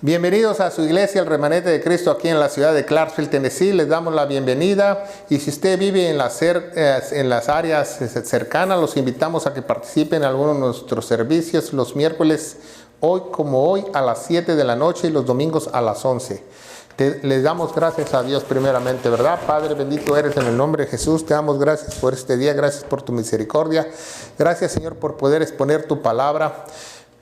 Bienvenidos a su iglesia, el Remanente de Cristo, aquí en la ciudad de Clarksville, Tennessee. Les damos la bienvenida y si usted vive en las áreas cercanas, los invitamos a que participen en algunos de nuestros servicios los miércoles, hoy como hoy, a las 7 de la noche y los domingos a las 11. Les damos gracias a Dios primeramente, ¿verdad? Padre, bendito eres en el nombre de Jesús. Te damos gracias por este día, gracias por tu misericordia. Gracias, Señor, por poder exponer tu palabra.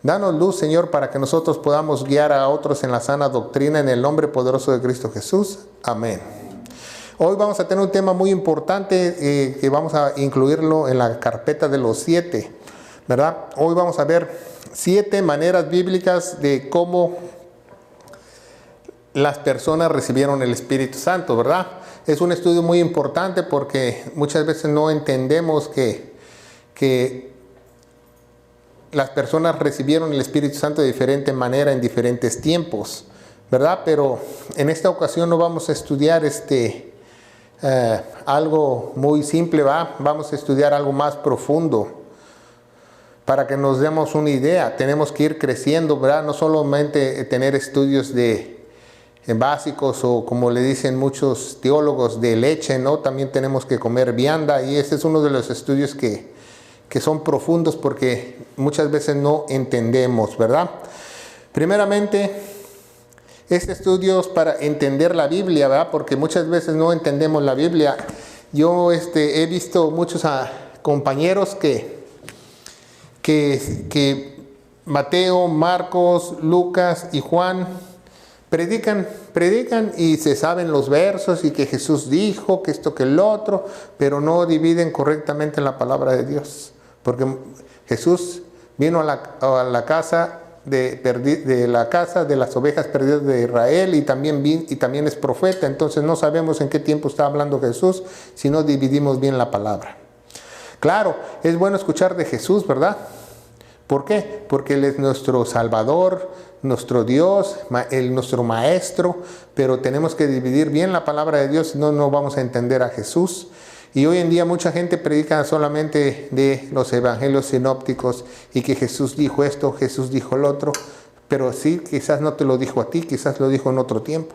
Danos luz, Señor, para que nosotros podamos guiar a otros en la sana doctrina, en el nombre poderoso de Cristo Jesús. Amén. Hoy vamos a tener un tema muy importante que vamos a incluirlo en la carpeta de los 7, ¿verdad? Hoy vamos a ver 7 maneras bíblicas de cómo las personas recibieron el Espíritu Santo, ¿verdad? Es un estudio muy importante porque muchas veces no entendemos que las personas recibieron el Espíritu Santo de diferente manera en diferentes tiempos, ¿verdad? Pero en esta ocasión no vamos a estudiar algo muy simple, ¿va? Vamos a estudiar algo más profundo para que nos demos una idea. Tenemos que ir creciendo, ¿verdad? No solamente tener estudios básicos o, como le dicen muchos teólogos, de leche, ¿no? También tenemos que comer vianda, y ese es uno de los estudios que son profundos porque muchas veces no entendemos, ¿verdad? Primeramente, este estudio es para entender la Biblia, ¿verdad? Porque muchas veces no entendemos la Biblia. Yo he visto muchos compañeros que Mateo, Marcos, Lucas y Juan predican y se saben los versos y que Jesús dijo, que esto, que el otro, pero no dividen correctamente la palabra de Dios. Porque Jesús vino a la casa de las ovejas perdidas de Israel y también es profeta. Entonces no sabemos en qué tiempo está hablando Jesús si no dividimos bien la palabra. Claro, es bueno escuchar de Jesús, ¿verdad? ¿Por qué? Porque Él es nuestro Salvador, nuestro Dios, nuestro Maestro, pero tenemos que dividir bien la palabra de Dios, si no, no vamos a entender a Jesús. Y hoy en día mucha gente predica solamente de los evangelios sinópticos y que Jesús dijo esto, Jesús dijo lo otro, pero sí, quizás no te lo dijo a ti, quizás lo dijo en otro tiempo.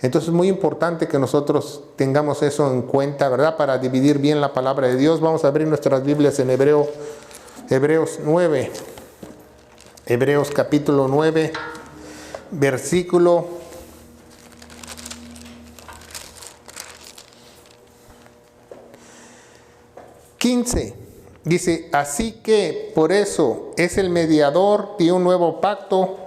Entonces es muy importante que nosotros tengamos eso en cuenta, ¿verdad? Para dividir bien la palabra de Dios. Vamos a abrir nuestras Biblias en Hebreos 9, Hebreos capítulo 9, versículo 15, dice: así que por eso es el mediador de un nuevo pacto,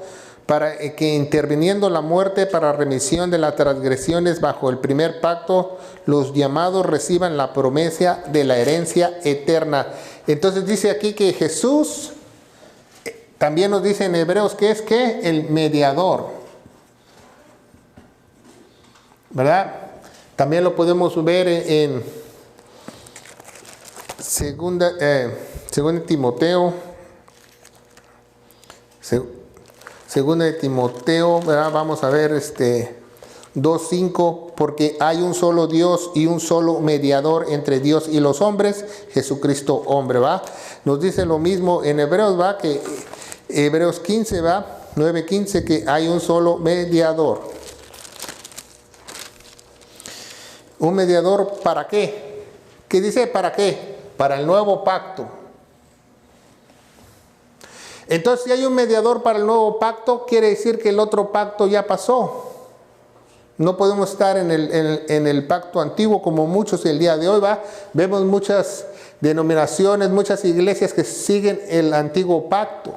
para que interviniendo la muerte para remisión de las transgresiones bajo el primer pacto, los llamados reciban la promesa de la herencia eterna. Entonces dice aquí que Jesús, también nos dice en Hebreos que es el mediador, ¿verdad? También lo podemos ver en segunda Timoteo, ¿verdad? Vamos a ver 2:5, porque hay un solo Dios y un solo mediador entre Dios y los hombres, Jesucristo hombre, ¿va? Nos dice lo mismo en Hebreos, ¿va? Que Hebreos 15, ¿va? 9:15, que hay un solo mediador. ¿Un mediador para qué? ¿Qué dice para qué? Para el nuevo pacto. Entonces, si hay un mediador para el nuevo pacto, quiere decir que el otro pacto ya pasó. No podemos estar en el pacto antiguo como muchos el día de hoy, ¿va? Vemos muchas denominaciones, muchas iglesias que siguen el antiguo pacto.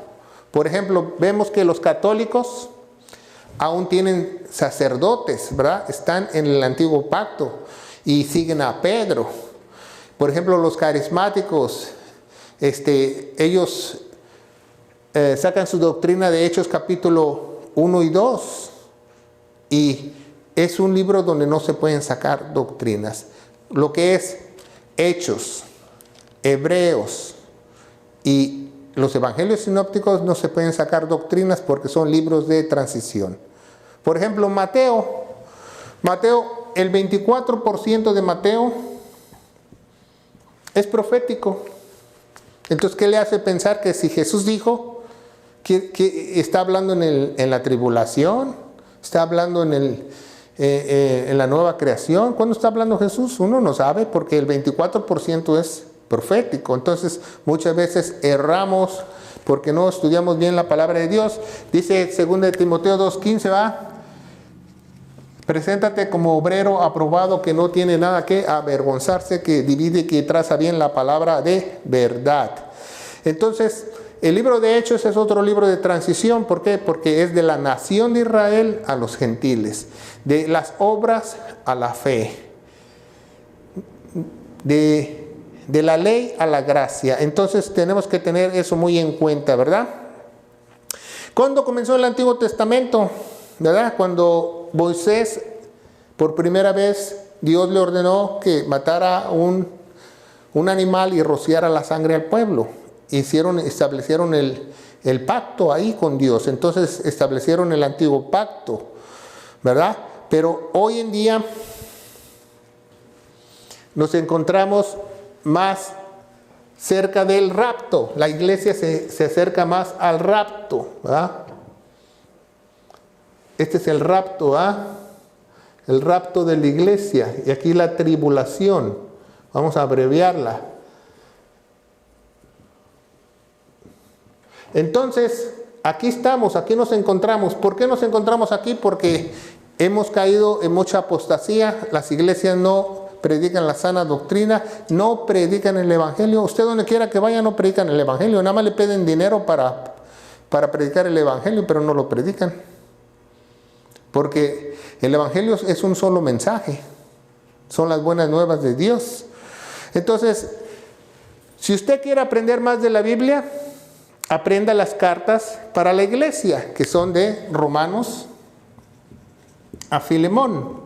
Por ejemplo, vemos que los católicos aún tienen sacerdotes, ¿verdad? Están en el antiguo pacto y siguen a Pedro. Por ejemplo, los carismáticos, ellos sacan su doctrina de Hechos capítulo 1 y 2. Y es un libro donde no se pueden sacar doctrinas. Lo que es Hechos, Hebreos y los evangelios sinópticos no se pueden sacar doctrinas porque son libros de transición. Por ejemplo, Mateo, el 24% de Mateo es profético. Entonces, ¿qué le hace pensar que si Jesús dijo ¿Qué está hablando en la tribulación? ¿Está hablando en la nueva creación? ¿Cuándo está hablando Jesús? Uno no sabe, porque el 24% es profético. Entonces muchas veces erramos porque no estudiamos bien la palabra de Dios. Dice 2 Timoteo 2:15, ¿va? Preséntate como obrero aprobado, que no tiene nada que avergonzarse, que divide y que traza bien la palabra de verdad. Entonces, el libro de Hechos es otro libro de transición. ¿Por qué? Porque es de la nación de Israel a los gentiles, de las obras a la fe, de la ley a la gracia. Entonces tenemos que tener eso muy en cuenta, ¿verdad? ¿Cuándo comenzó el Antiguo Testamento? ¿Verdad? Cuando Moisés, por primera vez, Dios le ordenó que matara un animal y rociara la sangre al pueblo. Establecieron el pacto ahí con Dios. Entonces establecieron el antiguo pacto, ¿verdad? Pero hoy en día nos encontramos más cerca del rapto. La iglesia se acerca más al rapto, ¿verdad? Este es el rapto, el rapto de la iglesia. Y aquí la tribulación, vamos a abreviarla. Entonces, aquí estamos, aquí nos encontramos. ¿Por qué nos encontramos aquí? Porque hemos caído en mucha apostasía. Las iglesias no predican la sana doctrina, no predican el evangelio. Usted donde quiera que vaya no predican el evangelio. Nada más le piden dinero para predicar el evangelio, pero no lo predican. Porque el evangelio es un solo mensaje. Son las buenas nuevas de Dios. Entonces, si usted quiere aprender más de la Biblia, aprenda las cartas para la iglesia, que son de Romanos a Filemón.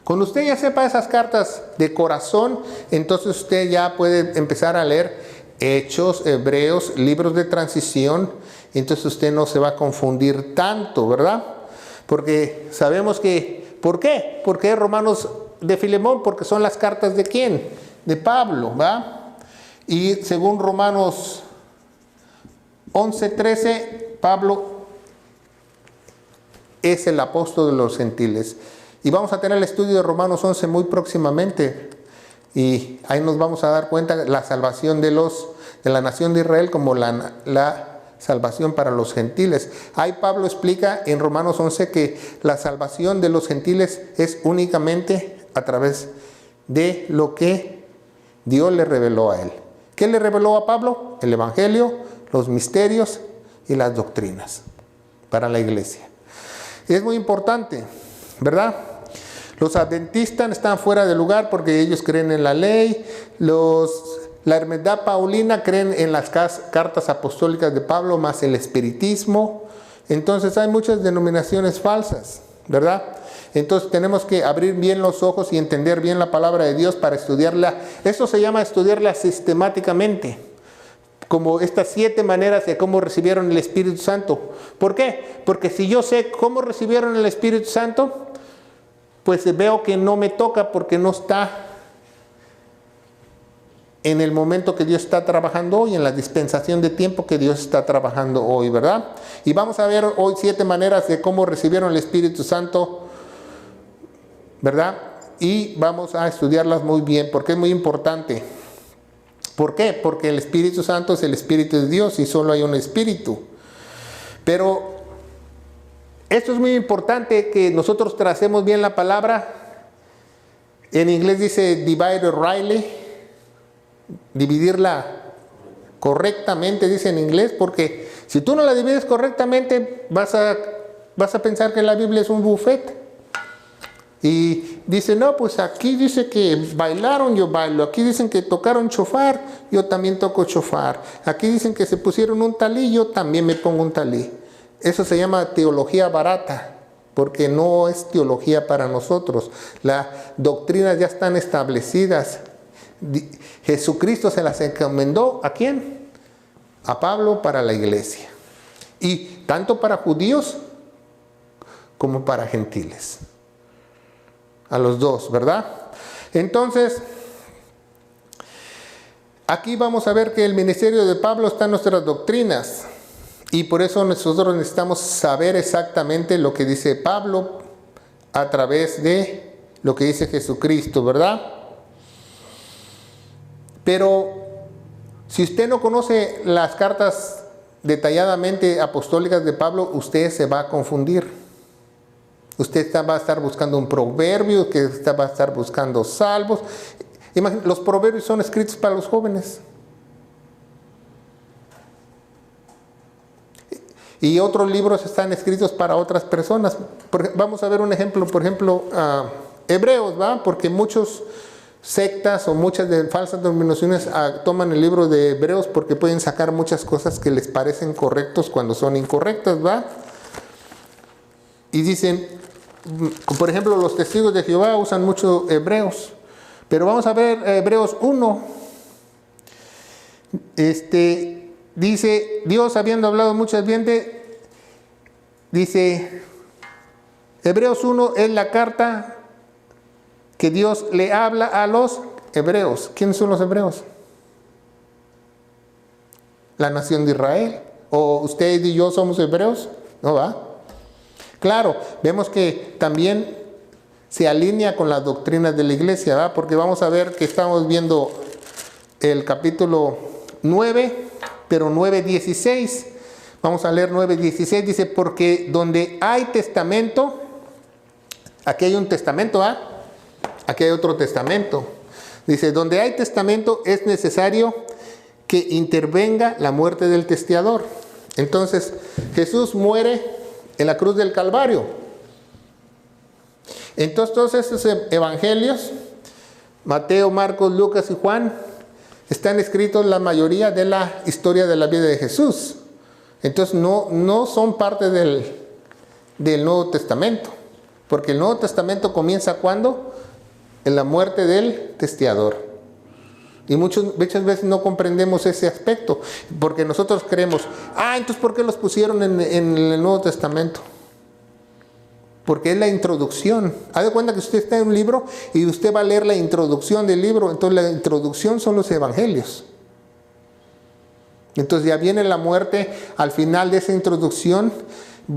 Cuando usted ya sepa esas cartas de corazón, entonces usted ya puede empezar a leer Hechos, Hebreos, libros de transición. Entonces usted no se va a confundir tanto, ¿verdad? Porque sabemos que, ¿por qué? ¿Por qué Romanos de Filemón? Porque son las cartas de ¿quién? De Pablo, ¿va? Y según Romanos 11:13, Pablo es el apóstol de los gentiles. Y vamos a tener el estudio de Romanos 11 muy próximamente. Y ahí nos vamos a dar cuenta de la salvación de la nación de Israel como la salvación para los gentiles. Ahí Pablo explica en Romanos 11 que la salvación de los gentiles es únicamente a través de lo que Dios le reveló a él. ¿Qué le reveló a Pablo? El evangelio, los misterios y las doctrinas para la iglesia. Es muy importante, ¿verdad? Los adventistas están fuera de lugar porque ellos creen en la ley. La hermandad paulina creen en las cartas apostólicas de Pablo más el espiritismo. Entonces hay muchas denominaciones falsas, ¿verdad? Entonces tenemos que abrir bien los ojos y entender bien la palabra de Dios para estudiarla. Eso se llama estudiarla sistemáticamente, como estas 7 maneras de cómo recibieron el Espíritu Santo. ¿Por qué? Porque si yo sé cómo recibieron el Espíritu Santo, pues veo que no me toca porque no está en el momento que Dios está trabajando hoy, en la dispensación de tiempo que Dios está trabajando hoy, ¿verdad? Y vamos a ver hoy 7 maneras de cómo recibieron el Espíritu Santo, ¿verdad? Y vamos a estudiarlas muy bien porque es muy importante. ¿Por qué? Porque el Espíritu Santo es el Espíritu de Dios y solo hay un Espíritu. Pero esto es muy importante que nosotros tracemos bien la palabra. En inglés dice divide rightly, dividirla correctamente, dice en inglés, porque si tú no la divides correctamente vas a pensar que la Biblia es un buffet. Y dice, no, pues aquí dice que bailaron, yo bailo. Aquí dicen que tocaron chofar, yo también toco chofar. Aquí dicen que se pusieron un talí, yo también me pongo un talí. Eso se llama teología barata, porque no es teología para nosotros. Las doctrinas ya están establecidas. Jesucristo se las encomendó, ¿a quién? A Pablo para la iglesia. Y tanto para judíos como para gentiles. A los dos, ¿verdad? Entonces, aquí vamos a ver que el ministerio de Pablo está en nuestras doctrinas. Y por eso nosotros necesitamos saber exactamente lo que dice Pablo a través de lo que dice Jesucristo, ¿verdad? Pero si usted no conoce las cartas detalladamente apostólicas de Pablo, usted se va a confundir. Usted va a estar buscando un proverbio, que usted va a estar buscando salmos. Los proverbios son escritos para los jóvenes. Y otros libros están escritos para otras personas. Vamos a ver un ejemplo, por ejemplo, Hebreos, ¿va? Porque muchos sectas o muchas de falsas denominaciones toman el libro de Hebreos porque pueden sacar muchas cosas que les parecen correctos cuando son incorrectas, ¿va? Y dicen, por ejemplo, los testigos de Jehová usan mucho Hebreos. Pero vamos a ver Hebreos 1. Dice, Dios habiendo hablado muchas veces, dice, Hebreos 1 es la carta que Dios le habla a los hebreos. ¿Quiénes son los hebreos? La nación de Israel. ¿O usted y yo somos hebreos? ¿No va? Claro, vemos que también se alinea con las doctrinas de la iglesia, ¿va? Porque vamos a ver que estamos viendo el capítulo 9, pero 9:16. Vamos a leer 9:16. Dice, porque donde hay testamento, aquí hay un testamento, ¿ah? Aquí hay otro testamento. Dice, donde hay testamento es necesario que intervenga la muerte del testiador. Entonces, Jesús muere en la cruz del Calvario. Entonces, todos estos evangelios, Mateo, Marcos, Lucas y Juan, están escritos la mayoría de la historia de la vida de Jesús. Entonces, no son parte del Nuevo Testamento. Porque el Nuevo Testamento comienza ¿cuándo? En la muerte del testiador. Y muchas veces no comprendemos ese aspecto. Porque nosotros creemos, entonces ¿por qué los pusieron en el Nuevo Testamento? Porque es la introducción. Haz de cuenta que usted está en un libro y usted va a leer la introducción del libro. Entonces la introducción son los evangelios. Entonces ya viene la muerte al final de esa introducción.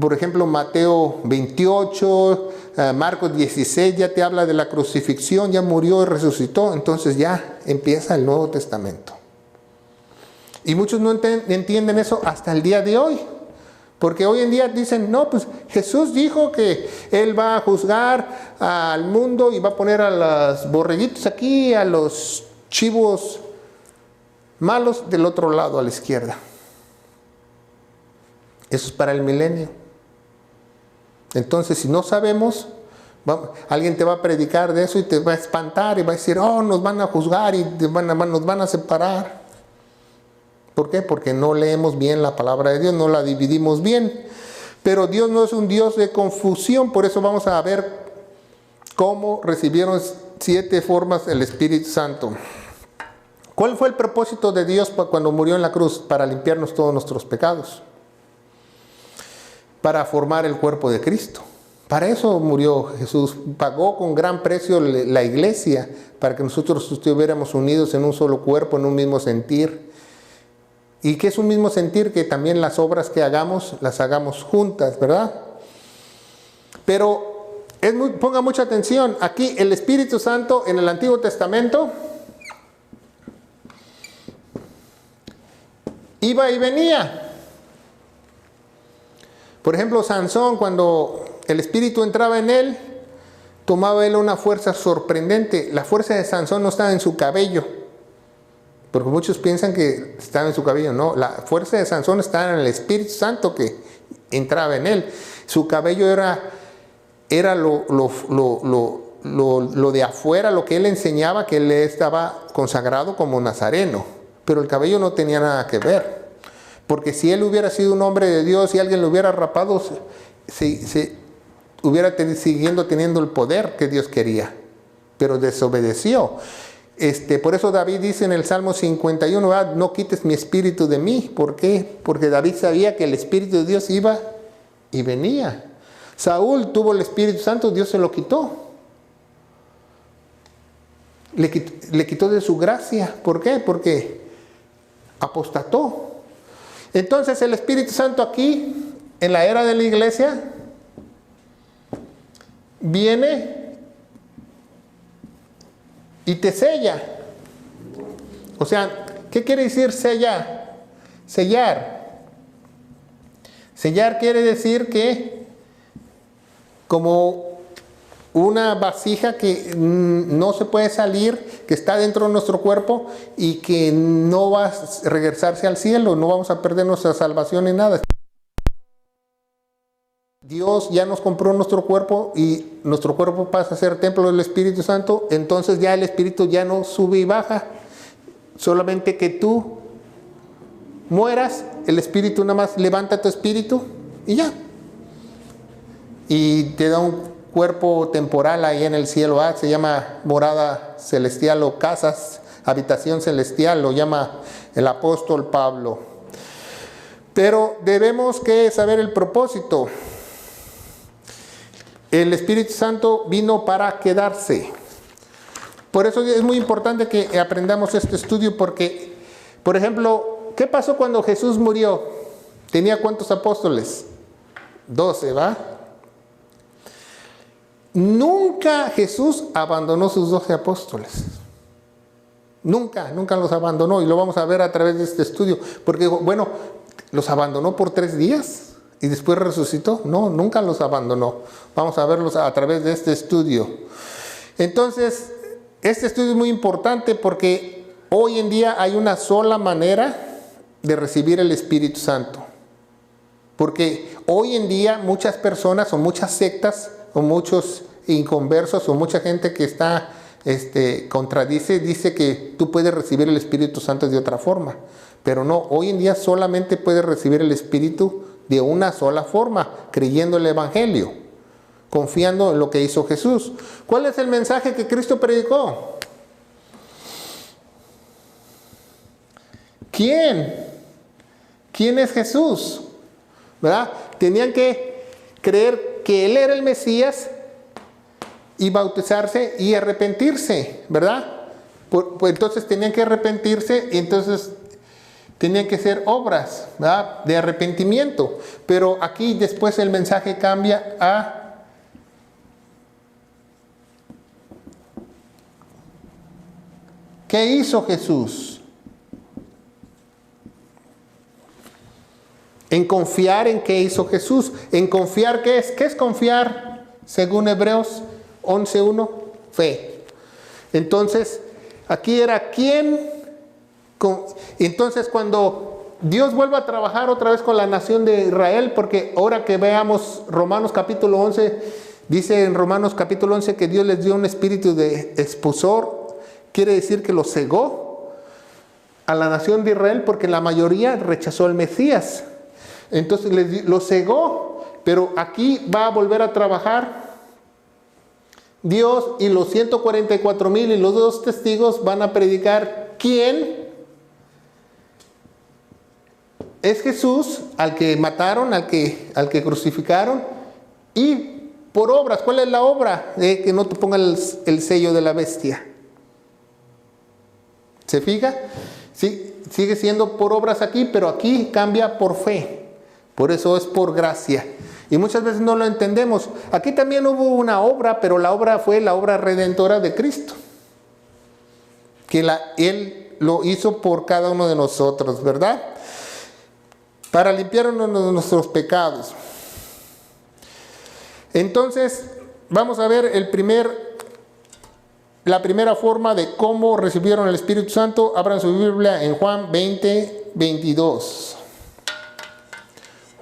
Por ejemplo, Mateo 28, Marcos 16 ya te habla de la crucifixión, ya murió y resucitó. Entonces ya empieza el Nuevo Testamento. Y muchos no entienden eso hasta el día de hoy. Porque hoy en día dicen, no, pues Jesús dijo que Él va a juzgar al mundo y va a poner a los borreguitos aquí, a los chivos malos del otro lado, a la izquierda. Eso es para el milenio. Entonces, si no sabemos, alguien te va a predicar de eso y te va a espantar y va a decir, nos van a juzgar y nos van a separar. ¿Por qué? Porque no leemos bien la palabra de Dios, no la dividimos bien. Pero Dios no es un Dios de confusión, por eso vamos a ver cómo recibieron 7 formas el Espíritu Santo. ¿Cuál fue el propósito de Dios cuando murió en la cruz? Para limpiarnos todos nuestros pecados. Para formar el cuerpo de Cristo. Para eso murió Jesús. Pagó con gran precio la iglesia, para que nosotros estuviéramos unidos en un solo cuerpo, en un mismo sentir. ¿Y qué es un mismo sentir? Que también las obras que hagamos, las hagamos juntas, ¿verdad? Pero ponga mucha atención. Aquí el Espíritu Santo en el Antiguo Testamento iba y venía. Por ejemplo, Sansón, cuando el Espíritu entraba en él, tomaba él una fuerza sorprendente. La fuerza de Sansón no estaba en su cabello. Porque muchos piensan que estaba en su cabello. No, la fuerza de Sansón estaba en el Espíritu Santo que entraba en él. Su cabello era lo de afuera, lo que él enseñaba, que él estaba consagrado como nazareno. Pero el cabello no tenía nada que ver. Porque si él hubiera sido un hombre de Dios y alguien lo hubiera rapado, hubiera siguiendo teniendo el poder que Dios quería. Pero desobedeció. Por eso David dice en el Salmo 51, no quites mi espíritu de mí. ¿Por qué? Porque David sabía que el Espíritu de Dios iba y venía. Saúl tuvo el Espíritu Santo, Dios se lo quitó. Le quitó de su gracia. ¿Por qué? Porque apostató. Entonces el Espíritu Santo aquí, en la era de la iglesia, viene y te sella. O sea, ¿qué quiere decir sellar? Sellar. Sellar quiere decir que como una vasija que no se puede salir, que está dentro de nuestro cuerpo y que no va a regresarse al cielo, no vamos a perder nuestra salvación ni nada. Dios ya nos compró nuestro cuerpo y nuestro cuerpo pasa a ser templo del Espíritu Santo, entonces ya el Espíritu ya no sube y baja, solamente que tú mueras, el Espíritu nada más levanta tu espíritu y ya. Y te da un cuerpo temporal ahí en el cielo, se llama morada celestial o casas, habitación celestial, lo llama el apóstol Pablo. Pero debemos que saber el propósito. El Espíritu Santo vino para quedarse. Por eso es muy importante que aprendamos este estudio, porque, por ejemplo, ¿qué pasó cuando Jesús murió? ¿Tenía cuántos apóstoles? 12, ¿va? Nunca Jesús abandonó sus 12 apóstoles. Nunca los abandonó. Y lo vamos a ver a través de este estudio. Porque, bueno, ¿los abandonó por 3 días? ¿Y después resucitó? No, nunca los abandonó. Vamos a verlos a través de este estudio. Entonces, este estudio es muy importante porque hoy en día hay una sola manera de recibir el Espíritu Santo. Porque hoy en día muchas personas o muchas sectas o muchos inconversos o mucha gente que está dice que tú puedes recibir el Espíritu Santo de otra forma. Pero no, hoy en día solamente puedes recibir el Espíritu de una sola forma, creyendo el Evangelio, confiando en lo que hizo Jesús. ¿Cuál es el mensaje que Cristo predicó? ¿Quién es Jesús? ¿Verdad? Tenían que creer que Él era el Mesías y bautizarse y arrepentirse, ¿verdad? Pues entonces tenían que arrepentirse y entonces tenían que ser obras, ¿verdad?, de arrepentimiento. Pero aquí después el mensaje cambia a ¿qué hizo Jesús? En confiar en qué hizo Jesús. En confiar, ¿qué es? ¿Qué es confiar? Según Hebreos 11:1, fe. Entonces, aquí era quién. Entonces, cuando Dios vuelve a trabajar otra vez con la nación de Israel, porque ahora que veamos Romanos capítulo 11, dice en Romanos capítulo 11 que Dios les dio un espíritu de expulsor, quiere decir que los cegó a la nación de Israel porque la mayoría rechazó al Mesías. Entonces los cegó, pero aquí va a volver a trabajar Dios y los 144,000 y los 2 testigos van a predicar quién es Jesús, al que mataron, al que crucificaron, y por obras. ¿Cuál es la obra? Que no te ponga el sello de la bestia. ¿Se fija? Sí, sigue siendo por obras aquí, pero aquí cambia por fe. Por eso es por gracia. Y muchas veces no lo entendemos. Aquí también hubo una obra, pero la obra fue la obra redentora de Cristo. Que Él lo hizo por cada uno de nosotros, ¿verdad? Para limpiarnos de nuestros pecados. Entonces, vamos a ver la primera forma de cómo recibieron el Espíritu Santo. Abran su Biblia en Juan 20:22.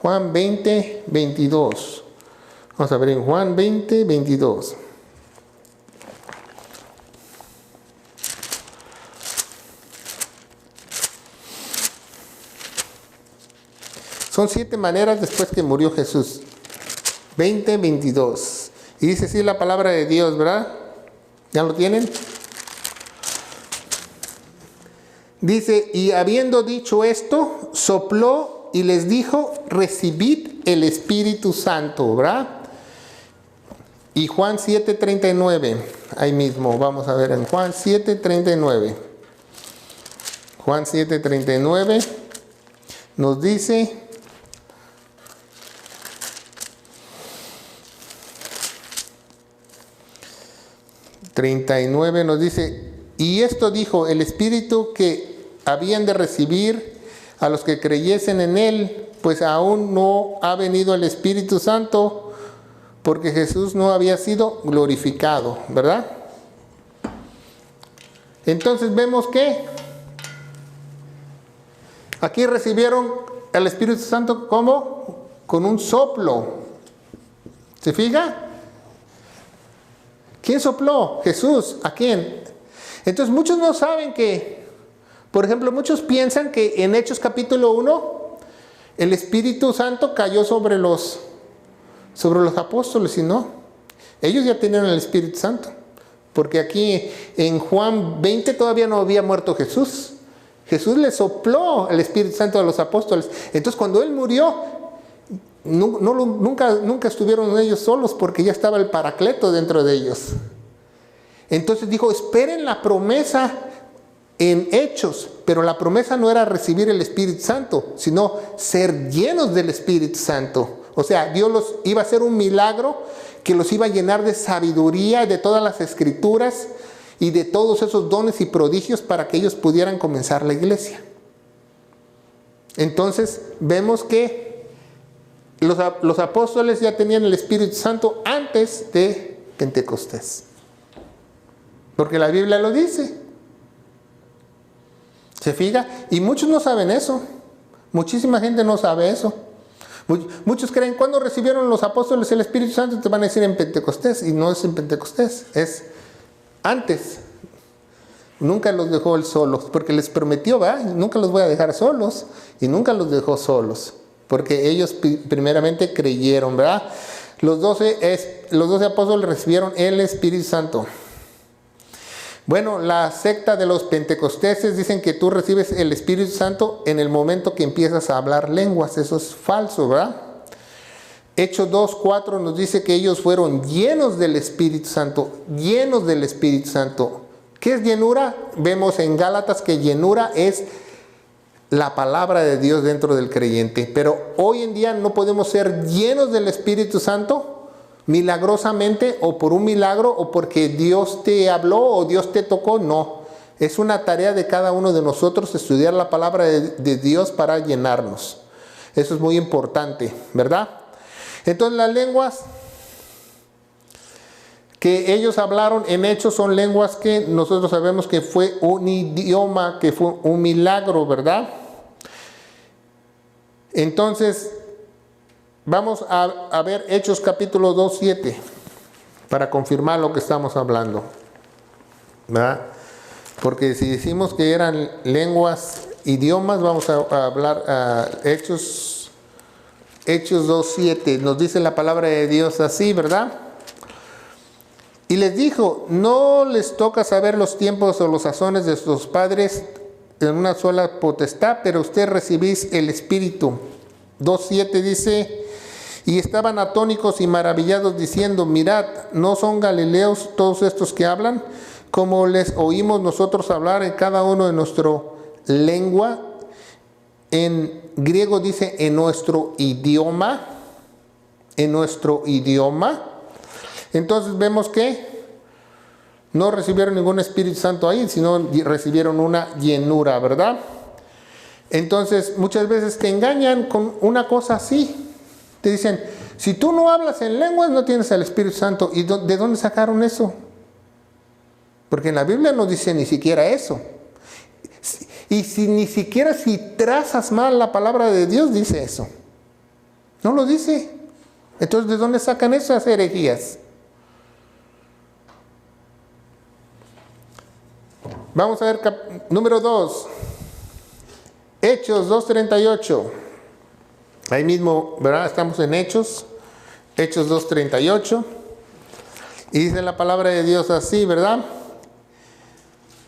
Juan 20:22. Vamos a ver en Juan 20:22. Son 7 maneras después que murió Jesús. 20:22. Y dice así la palabra de Dios, ¿verdad? ¿Ya lo tienen? Dice, y habiendo dicho esto, sopló y les dijo, recibid el Espíritu Santo, ¿verdad? Y Juan 7:39, ahí mismo, vamos a ver en Juan 7:39. Juan 7:39. nos dice, ...39 nos dice, y esto dijo, el Espíritu que habían de recibir a los que creyesen en Él, pues aún no ha venido el Espíritu Santo, porque Jesús no había sido glorificado, ¿verdad? Entonces vemos que aquí recibieron el Espíritu Santo, ¿cómo? Con un soplo. ¿Se fija? ¿Quién sopló? Jesús. ¿A quién? Entonces muchos no saben que, por ejemplo, muchos piensan que en Hechos capítulo 1, el Espíritu Santo cayó sobre los apóstoles, y no. Ellos ya tenían el Espíritu Santo. Porque aquí en Juan 20 todavía no había muerto Jesús. Jesús le sopló el Espíritu Santo a los apóstoles. Entonces cuando Él murió, nunca estuvieron ellos solos, porque ya estaba el Paracleto dentro de ellos. Entonces dijo, esperen la promesa en Hechos, pero la promesa no era recibir el Espíritu Santo, sino ser llenos del Espíritu Santo. O sea, Dios los iba a hacer un milagro que los iba a llenar de sabiduría, de todas las escrituras y de todos esos dones y prodigios para que ellos pudieran comenzar la iglesia. Entonces vemos que los apóstoles ya tenían el Espíritu Santo antes de Pentecostés. Porque la Biblia lo dice. ¿Se fija? Y muchos no saben eso. Muchísima gente no sabe eso. Muchos creen, ¿cuándo recibieron los apóstoles el Espíritu Santo? Te van a decir en Pentecostés. Y no es en Pentecostés, es antes. Nunca los dejó Él solos, porque les prometió, ¿verdad? Nunca los voy a dejar solos. Y nunca los dejó solos, porque ellos primeramente creyeron, ¿verdad? Los 12 apóstoles recibieron el Espíritu Santo. Bueno, la secta de los pentecosteses dicen que tú recibes el Espíritu Santo en el momento que empiezas a hablar lenguas. Eso es falso, ¿verdad? Hechos 2:4 nos dice que ellos fueron llenos del Espíritu Santo, llenos del Espíritu Santo. ¿Qué es llenura? Vemos en Gálatas que llenura es la palabra de Dios dentro del creyente. Pero hoy en día no podemos ser llenos del Espíritu Santo milagrosamente, o por un milagro, o porque Dios te habló o Dios te tocó. No, es una tarea de cada uno de nosotros estudiar la palabra de Dios para llenarnos. Eso es muy importante, ¿verdad? Entonces las lenguas que ellos hablaron en Hechos son lenguas que nosotros sabemos que fue un idioma, que fue un milagro, ¿verdad? Entonces vamos a ver Hechos capítulo 2:7 para confirmar lo que estamos hablando, ¿verdad? Porque si decimos que eran lenguas, idiomas, vamos a hablar Hechos 2:7. Nos dice la palabra de Dios así, ¿verdad? Y les dijo, no les toca saber los tiempos o los sazones de sus padres en una sola potestad, pero ustedes recibís el Espíritu. 2:7 dice, y estaban atónicos y maravillados diciendo, mirad, ¿no son galileos todos estos que hablan? Como les oímos nosotros hablar en cada uno de nuestra lengua. En griego dice en nuestro idioma. En nuestro idioma. Entonces vemos que no recibieron ningún Espíritu Santo ahí, sino recibieron una llenura, ¿verdad? Entonces muchas veces te engañan con una cosa así. Te dicen, si tú no hablas en lenguas, no tienes el Espíritu Santo. ¿Y de dónde sacaron eso? Porque en la Biblia no dice ni siquiera eso. Y ni siquiera si trazas mal la palabra de Dios, dice eso. No lo dice. Entonces, ¿de dónde sacan esas herejías? Vamos a ver número 2. Hechos 2:38. Ahí mismo, ¿verdad? Estamos en Hechos 2:38. Y dice la palabra de Dios así, ¿verdad?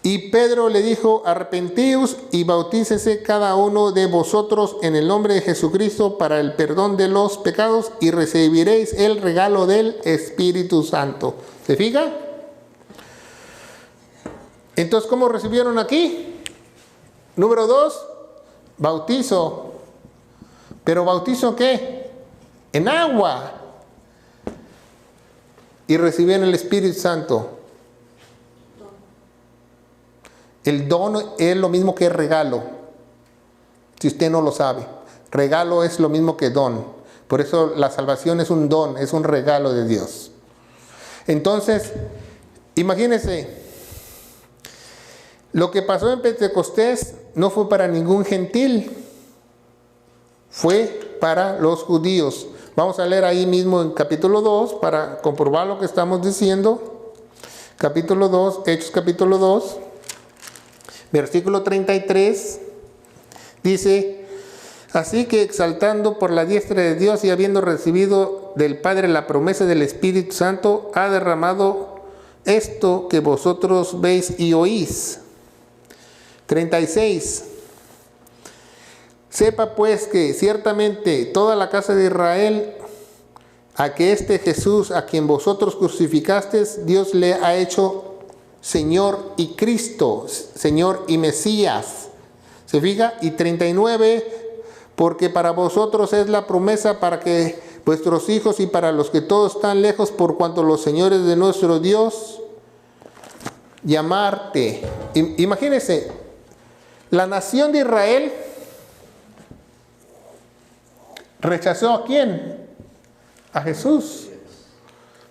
Y Pedro le dijo, arrepentíos y bautícese cada uno de vosotros en el nombre de Jesucristo para el perdón de los pecados y recibiréis el regalo del Espíritu Santo. ¿Se fija? Entonces, ¿cómo recibieron aquí? Número 2, bautizo. ¿Pero bautizo qué? En agua. Y recibieron el Espíritu Santo. El don es lo mismo que regalo. Si usted no lo sabe. Regalo es lo mismo que don. Por eso la salvación es un don, es un regalo de Dios. Entonces, imagínense, lo que pasó en Pentecostés no fue para ningún gentil, fue para los judíos. Vamos a leer ahí mismo en capítulo 2 para comprobar lo que estamos diciendo. Capítulo 2, Hechos capítulo 2, versículo 33, dice: así que exaltando por la diestra de Dios y habiendo recibido del Padre la promesa del Espíritu Santo, ha derramado esto que vosotros veis y oís. 36. Sepa pues que ciertamente toda la casa de Israel, a que este Jesús, a quien vosotros crucificasteis, Dios le ha hecho Señor y Cristo, Señor y Mesías. ¿Se fija? Y 39, porque para vosotros es la promesa para que vuestros hijos y para los que todos están lejos, por cuanto los señores de nuestro Dios llamarte. Imagínense, la nación de Israel rechazó ¿a quién? A Jesús.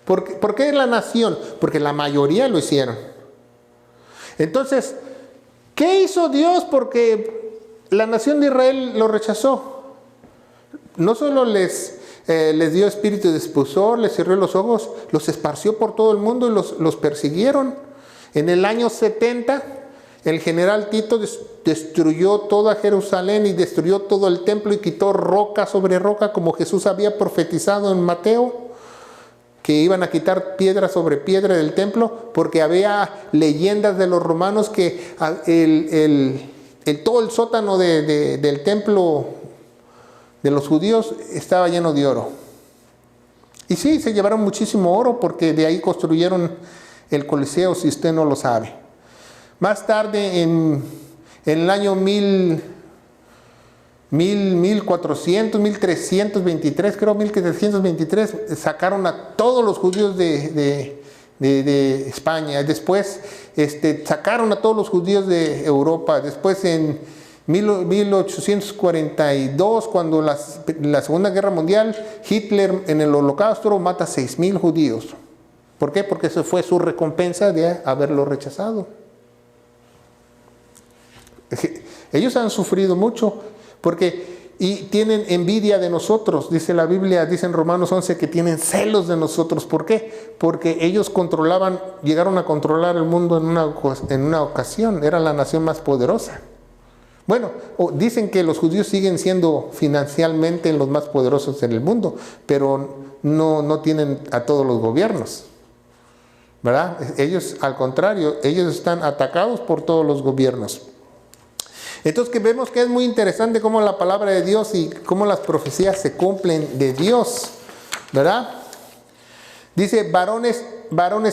¿Por qué la nación? Porque la mayoría lo hicieron. Entonces, ¿qué hizo Dios? Porque la nación de Israel lo rechazó. No solo les dio espíritu de expulsor, les cerró los ojos, los esparció por todo el mundo y los persiguieron. En el año 70, el general Tito destruyó toda Jerusalén y destruyó todo el templo y quitó roca sobre roca, como Jesús había profetizado en Mateo, que iban a quitar piedra sobre piedra del templo, porque había leyendas de los romanos que todo el sótano del templo de los judíos estaba lleno de oro. Y sí, se llevaron muchísimo oro porque de ahí construyeron el Coliseo, si usted no lo sabe. Más tarde, en el año 1323, creo 1323, sacaron a todos los judíos de España. Después sacaron a todos los judíos de Europa. Después en 1842, cuando la Segunda Guerra Mundial, Hitler en el Holocausto mata 6,000 judíos. ¿Por qué? Porque eso fue su recompensa de haberlo rechazado. Ellos han sufrido mucho y tienen envidia de nosotros. Dice la Biblia, dice en Romanos 11 que tienen celos de nosotros. ¿Por qué? Porque ellos llegaron a controlar el mundo en una ocasión. Era la nación más poderosa. Bueno, dicen que los judíos siguen siendo financieramente los más poderosos en el mundo, pero no tienen a todos los gobiernos, ¿verdad? Ellos, al contrario, ellos están atacados por todos los gobiernos. Entonces que vemos que es muy interesante cómo la palabra de Dios y cómo las profecías se cumplen de Dios, ¿verdad? Dice, varones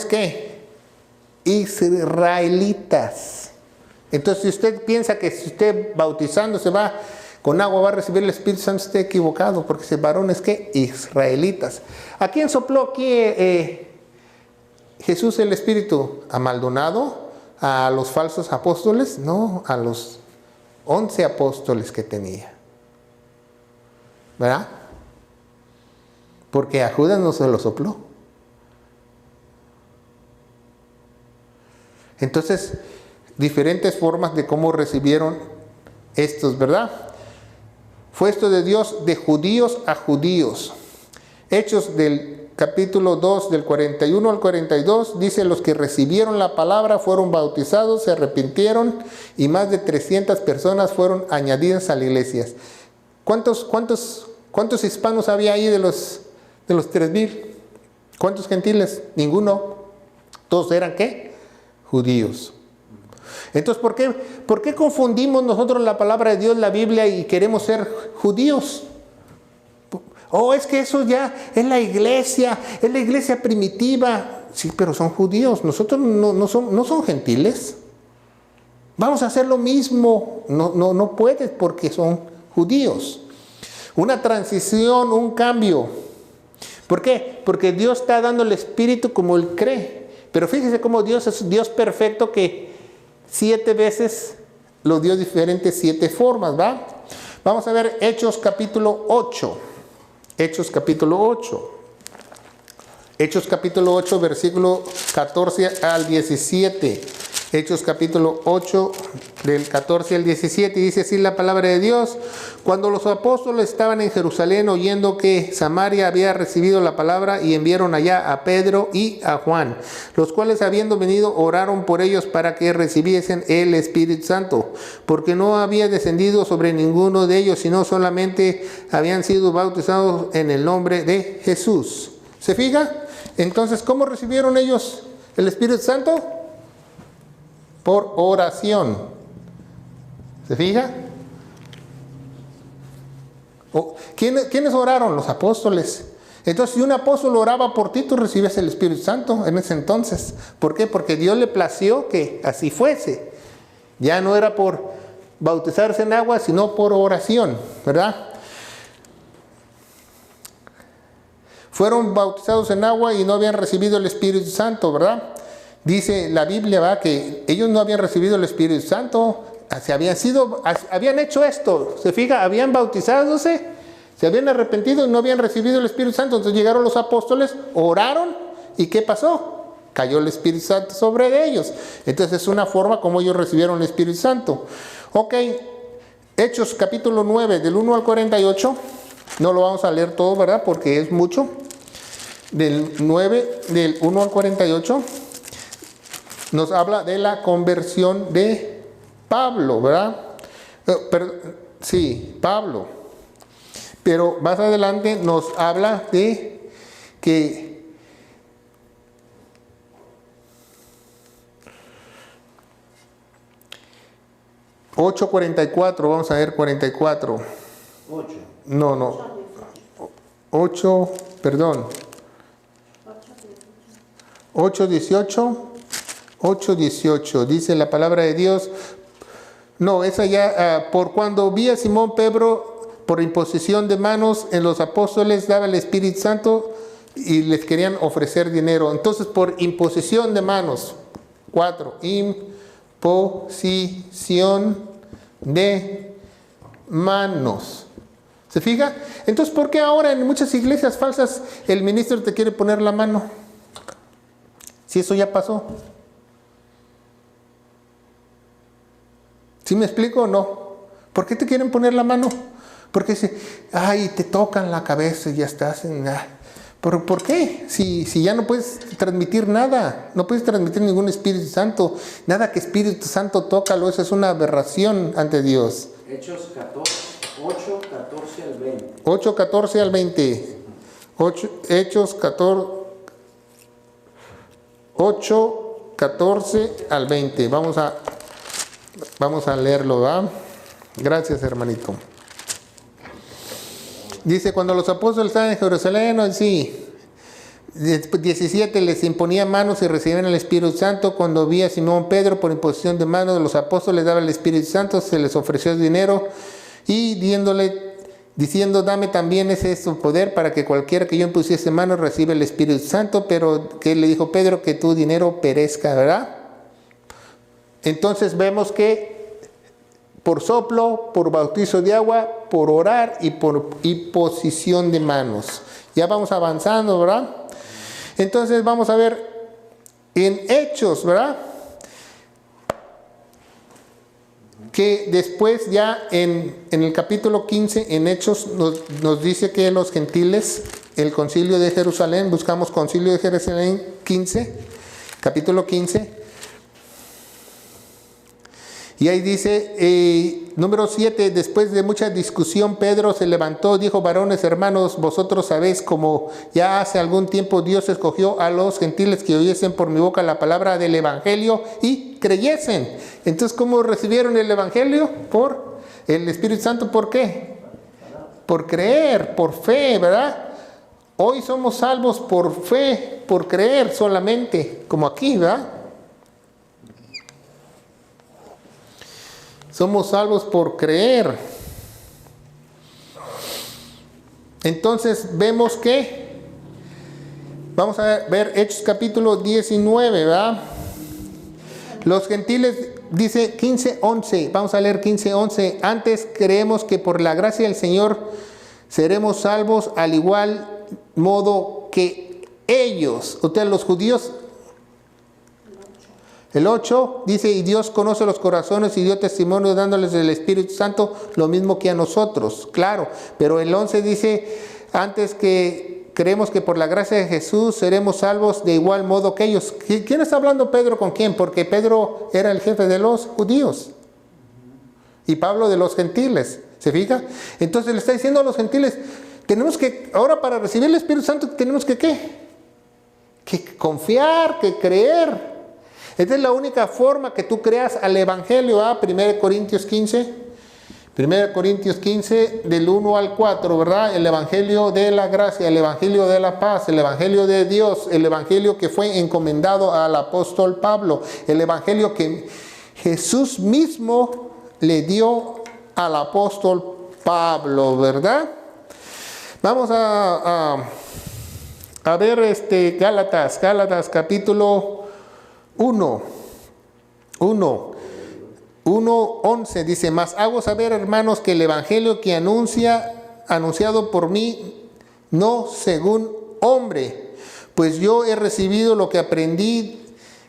¿qué? Israelitas. Entonces, si usted piensa que si usted bautizándose va con agua va a recibir el Espíritu Santo, está equivocado, porque dice, varones ¿qué? Israelitas. ¿A quién sopló aquí Jesús el Espíritu? ¿A Maldonado? ¿A los falsos apóstoles? No, a los 11 apóstoles que tenía, ¿verdad? Porque a Judas no se lo sopló. Entonces, diferentes formas de cómo recibieron estos, ¿verdad? Fue esto de Dios de judíos a judíos. Hechos del capítulo 2, del 41 al 42, dice, los que recibieron la palabra fueron bautizados, se arrepintieron y más de 300 personas fueron añadidas a la iglesia. ¿Cuántos hispanos había ahí de los 3,000? ¿Cuántos gentiles? Ninguno. Todos eran ¿qué? Judíos. Entonces, ¿por qué confundimos nosotros la palabra de Dios, la Biblia, y queremos ser judíos? Es que eso ya es la iglesia primitiva. Sí, pero son judíos. Nosotros no son gentiles. Vamos a hacer lo mismo. No puedes porque son judíos. una transición, un cambio. ¿Por qué? Porque Dios está dando el Espíritu como Él cree. Pero fíjese cómo Dios es un Dios perfecto que 7 veces lo dio diferentes 7 formas, ¿va? Vamos a ver Hechos capítulo 8. Hechos capítulo 8. Hechos capítulo 8, versículo 14 al 17. Hechos capítulo 8, del 14 al 17, dice así la palabra de Dios. Cuando los apóstoles estaban en Jerusalén oyendo que Samaria había recibido la palabra, y enviaron allá a Pedro y a Juan, los cuales habiendo venido oraron por ellos para que recibiesen el Espíritu Santo, porque no había descendido sobre ninguno de ellos, sino solamente habían sido bautizados en el nombre de Jesús. ¿Se fija? Entonces, ¿cómo recibieron ellos el Espíritu Santo? Por oración. ¿Se fija? ¿Quiénes oraron? Los apóstoles. Entonces, si un apóstol oraba por ti, tú recibías el Espíritu Santo en ese entonces. ¿Por qué? Porque Dios le plació que así fuese. Ya no era por bautizarse en agua, sino por oración, ¿verdad? Fueron bautizados en agua y no habían recibido el Espíritu Santo, ¿verdad? Dice la Biblia, ¿va?, que ellos no habían recibido el Espíritu Santo, habían hecho esto, se fija, habían bautizadose, se habían arrepentido y no habían recibido el Espíritu Santo. Entonces llegaron los apóstoles, oraron, ¿y qué pasó? Cayó el Espíritu Santo sobre ellos. Entonces es una forma como ellos recibieron el Espíritu Santo. Ok, Hechos capítulo 9, del 1 al 48, no lo vamos a leer todo, ¿verdad?, porque es mucho. Del 9, del 1 al 48, nos habla de la conversión de Pablo, ¿verdad? Pablo. Pero más adelante nos habla de que (8:44), vamos a ver 44. 8. No. 8, perdón. 8:18, dice la palabra de Dios. No, esa ya, por cuando vi a Simón Pedro, por imposición de manos en los apóstoles, daba el Espíritu Santo y les querían ofrecer dinero. Entonces, por imposición de manos. 4, imposición de manos. ¿Se fija? Entonces, ¿por qué ahora en muchas iglesias falsas el ministro te quiere poner la mano? Si eso ya pasó. ¿Sí me explico o no? ¿Por qué te quieren poner la mano? Porque te tocan la cabeza y ya estás en... ¿Por qué? Si ya no puedes transmitir nada, no puedes transmitir ningún Espíritu Santo, nada que Espíritu Santo tócalo, eso es una aberración ante Dios. Hechos 8, 14 al 20. 8, 14 al 20. Hechos 8, 14 al 20. Vamos a leerlo, ¿va? Gracias, hermanito. Dice, cuando los apóstoles estaban en Jerusalén, 17, les imponía manos y recibían el Espíritu Santo. Cuando vi a Simón Pedro, por imposición de manos de los apóstoles, daba el Espíritu Santo, se les ofreció dinero y diciendo, dame también ese poder para que cualquiera que yo impusiese manos reciba el Espíritu Santo. Pero que le dijo Pedro, que tu dinero perezca, ¿verdad? Entonces vemos que por soplo, por bautizo de agua, por orar y por imposición de manos. Ya vamos avanzando, ¿verdad? Entonces vamos a ver en Hechos, ¿verdad? Que después ya en el capítulo 15, en Hechos, nos dice que los gentiles, el concilio de Jerusalén, buscamos concilio de Jerusalén 15, capítulo 15. Y ahí dice, número 7, después de mucha discusión, Pedro se levantó, dijo, varones hermanos, vosotros sabéis como ya hace algún tiempo Dios escogió a los gentiles que oyesen por mi boca la palabra del Evangelio y creyesen. Entonces, ¿cómo recibieron el Evangelio? Por el Espíritu Santo. ¿Por qué? Por creer, por fe, ¿verdad? Hoy somos salvos por fe, por creer solamente, como aquí, ¿verdad? Somos salvos por creer. Entonces vemos que, vamos a ver Hechos capítulo 19, ¿verdad? Los gentiles, dice 15:11, vamos a leer 15:11. Antes creemos que por la gracia del Señor seremos salvos al igual modo que ellos, o sea, los judíos. El 8 dice, y Dios conoce los corazones y dio testimonio dándoles el Espíritu Santo, lo mismo que a nosotros, claro. Pero el 11 dice, antes que creemos que por la gracia de Jesús seremos salvos de igual modo que ellos. ¿Quién está hablando Pedro con quién? Porque Pedro era el jefe de los judíos y Pablo de los gentiles, ¿se fija? Entonces le está diciendo a los gentiles, tenemos que, ahora para recibir el Espíritu Santo tenemos que ¿qué? Que confiar, que creer. Esta es la única forma que tú creas al Evangelio. 1 Corintios 15, del 1 al 4, ¿verdad? El Evangelio de la gracia, el Evangelio de la paz, el Evangelio de Dios, el Evangelio que fue encomendado al apóstol Pablo, el Evangelio que Jesús mismo le dio al apóstol Pablo, ¿verdad? Vamos a ver Gálatas capítulo 1:11 dice, mas hago saber, hermanos, que el evangelio que anunciado por mí, no según hombre, pues yo he recibido lo que aprendí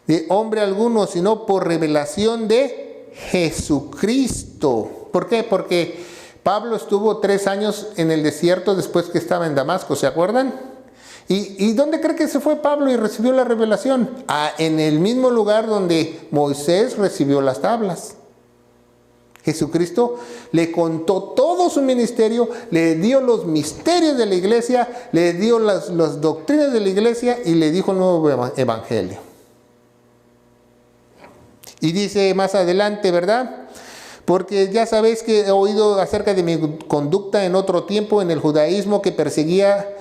de hombre alguno, sino por revelación de Jesucristo. ¿Por qué? Porque Pablo estuvo 3 años en el desierto después que estaba en Damasco, ¿se acuerdan? ¿Y dónde cree que se fue Pablo y recibió la revelación? En el mismo lugar donde Moisés recibió las tablas. Jesucristo le contó todo su ministerio, le dio los misterios de la iglesia, le dio las doctrinas de la iglesia y le dijo el nuevo evangelio. Y dice más adelante, ¿verdad? Porque ya sabéis que he oído acerca de mi conducta en otro tiempo en el judaísmo, que perseguía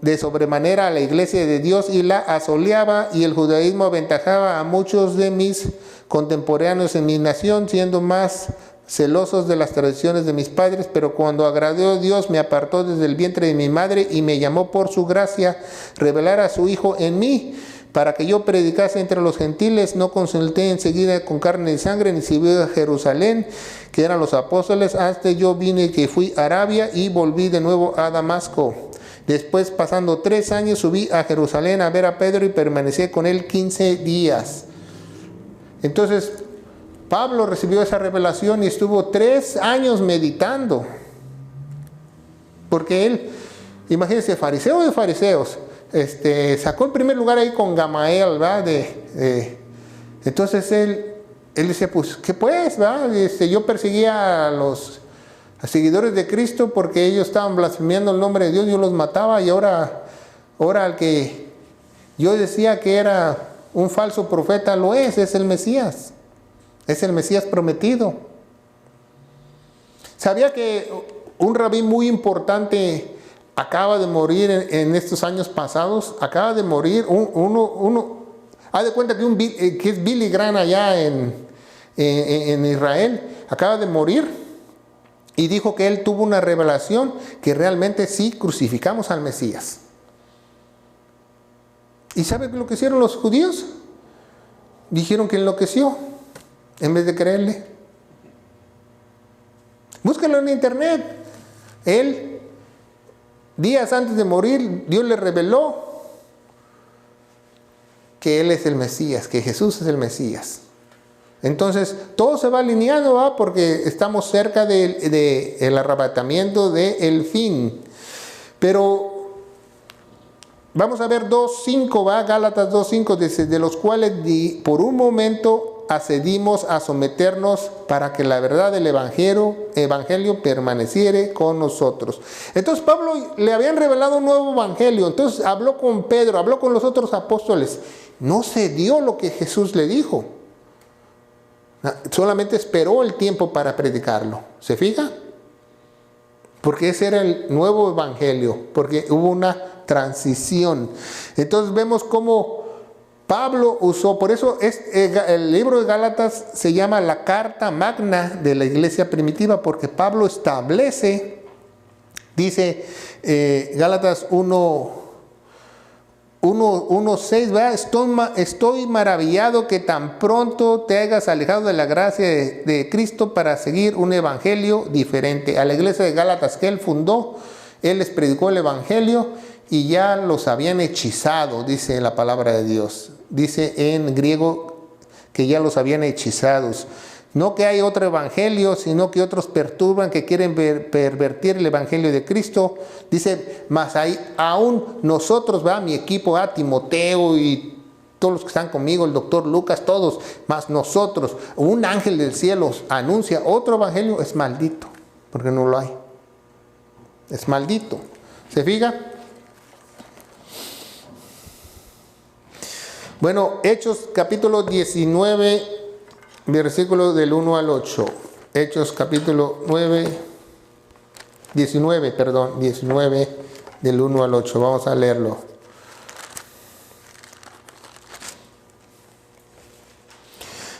de sobremanera a la iglesia de Dios y la asoleaba, y el judaísmo aventajaba a muchos de mis contemporáneos en mi nación, siendo más celosos de las tradiciones de mis padres. Pero cuando agradó a Dios, me apartó desde el vientre de mi madre y me llamó por su gracia revelar a su Hijo en mí, para que yo predicase entre los gentiles. No consulté enseguida con carne y sangre, ni subí a Jerusalén, que eran los apóstoles. Antes yo vine, que fui a Arabia, y volví de nuevo a Damasco. Después, pasando 3 años, subí a Jerusalén a ver a Pedro y permanecí con él 15 días. Entonces, Pablo recibió esa revelación y estuvo 3 años meditando. Porque él, imagínense, fariseo de fariseos, sacó el primer lugar ahí con Gamaliel, ¿verdad? Entonces él dice, pues, ¿qué pues? ¿verdad? Yo perseguía a los seguidores de Cristo porque ellos estaban blasfemiando el nombre de Dios, yo los mataba, y ahora el que yo decía que era un falso profeta es el Mesías. Es el Mesías prometido. ¿Sabía que un rabí muy importante acaba de morir en estos años pasados? Acaba de morir haz de cuenta que es Billy Graham allá en Israel. Acaba de morir. Y dijo que él tuvo una revelación que realmente sí crucificamos al Mesías. ¿Y sabe lo que hicieron los judíos? Dijeron que enloqueció en vez de creerle. Búsquenlo en internet. Él, días antes de morir, Dios le reveló que él es el Mesías, que Jesús es el Mesías. Entonces, todo se va alineando, ¿va? Porque estamos cerca del arrebatamiento del fin. Pero vamos a ver 2:5, ¿va? Gálatas 2:5, de los cuales por un momento accedimos a someternos para que la verdad del evangelio permaneciere con nosotros. Entonces, Pablo le habían revelado un nuevo evangelio. Entonces, habló con Pedro, habló con los otros apóstoles. No se dio lo que Jesús le dijo. Solamente esperó el tiempo para predicarlo. ¿Se fija? Porque ese era el nuevo evangelio, porque hubo una transición. Entonces vemos cómo Pablo usó, por eso el libro de Gálatas se llama la carta magna de la iglesia primitiva, porque Pablo establece Dice Gálatas 1:6, ¿verdad? Estoy maravillado que tan pronto te hayas alejado de la gracia de Cristo para seguir un evangelio diferente. A la iglesia de Gálatas que él fundó, él les predicó el evangelio y ya los habían hechizado, dice la palabra de Dios. Dice en griego que ya los habían hechizados. No que hay otro evangelio, sino que otros perturban, que quieren pervertir el evangelio de Cristo. Dice, mas hay aún nosotros, va, mi equipo, Timoteo y todos los que están conmigo, el doctor Lucas, todos, más nosotros, un ángel del cielo anuncia otro evangelio, es maldito, porque no lo hay. Es maldito. ¿Se fija? Bueno, Hechos capítulo 19, versículo del 1 al 8. Hechos capítulo 19 del 1 al 8. Vamos a leerlo.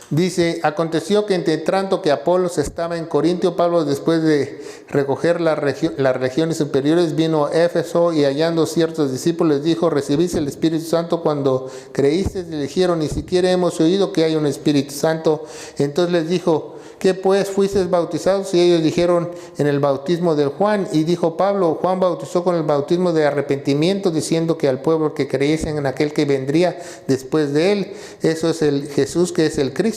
Dice, aconteció que entre tanto que Apolos estaba en Corintio, Pablo, después de recoger las regiones superiores, vino a Éfeso y hallando ciertos discípulos, dijo, ¿recibís el Espíritu Santo cuando creísteis? Le dijeron, ni siquiera hemos oído que hay un Espíritu Santo. Entonces les dijo, ¿qué pues fuisteis bautizados? Y ellos dijeron, en el bautismo de Juan. Y dijo Pablo, Juan bautizó con el bautismo de arrepentimiento, diciendo que al pueblo que creyesen en aquel que vendría después de él, eso es el Jesús, que es el Cristo.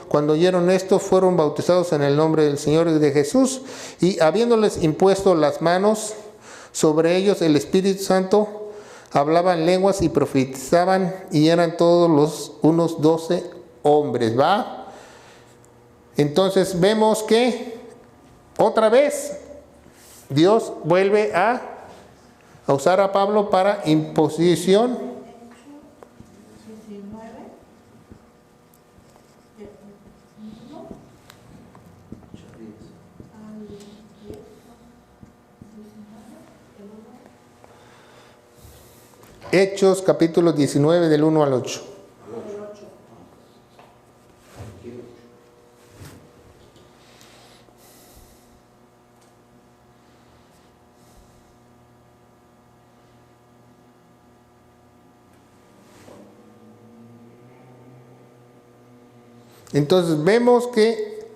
Cuando oyeron esto, fueron bautizados en el nombre del Señor y de Jesús. Y habiéndoles impuesto las manos sobre ellos, el Espíritu Santo, hablaban lenguas y profetizaban, y eran todos unos 12 hombres, ¿va? Entonces vemos que otra vez Dios vuelve a usar a Pablo para imposición. Hechos capítulo 19 del 1 al 8. Entonces vemos que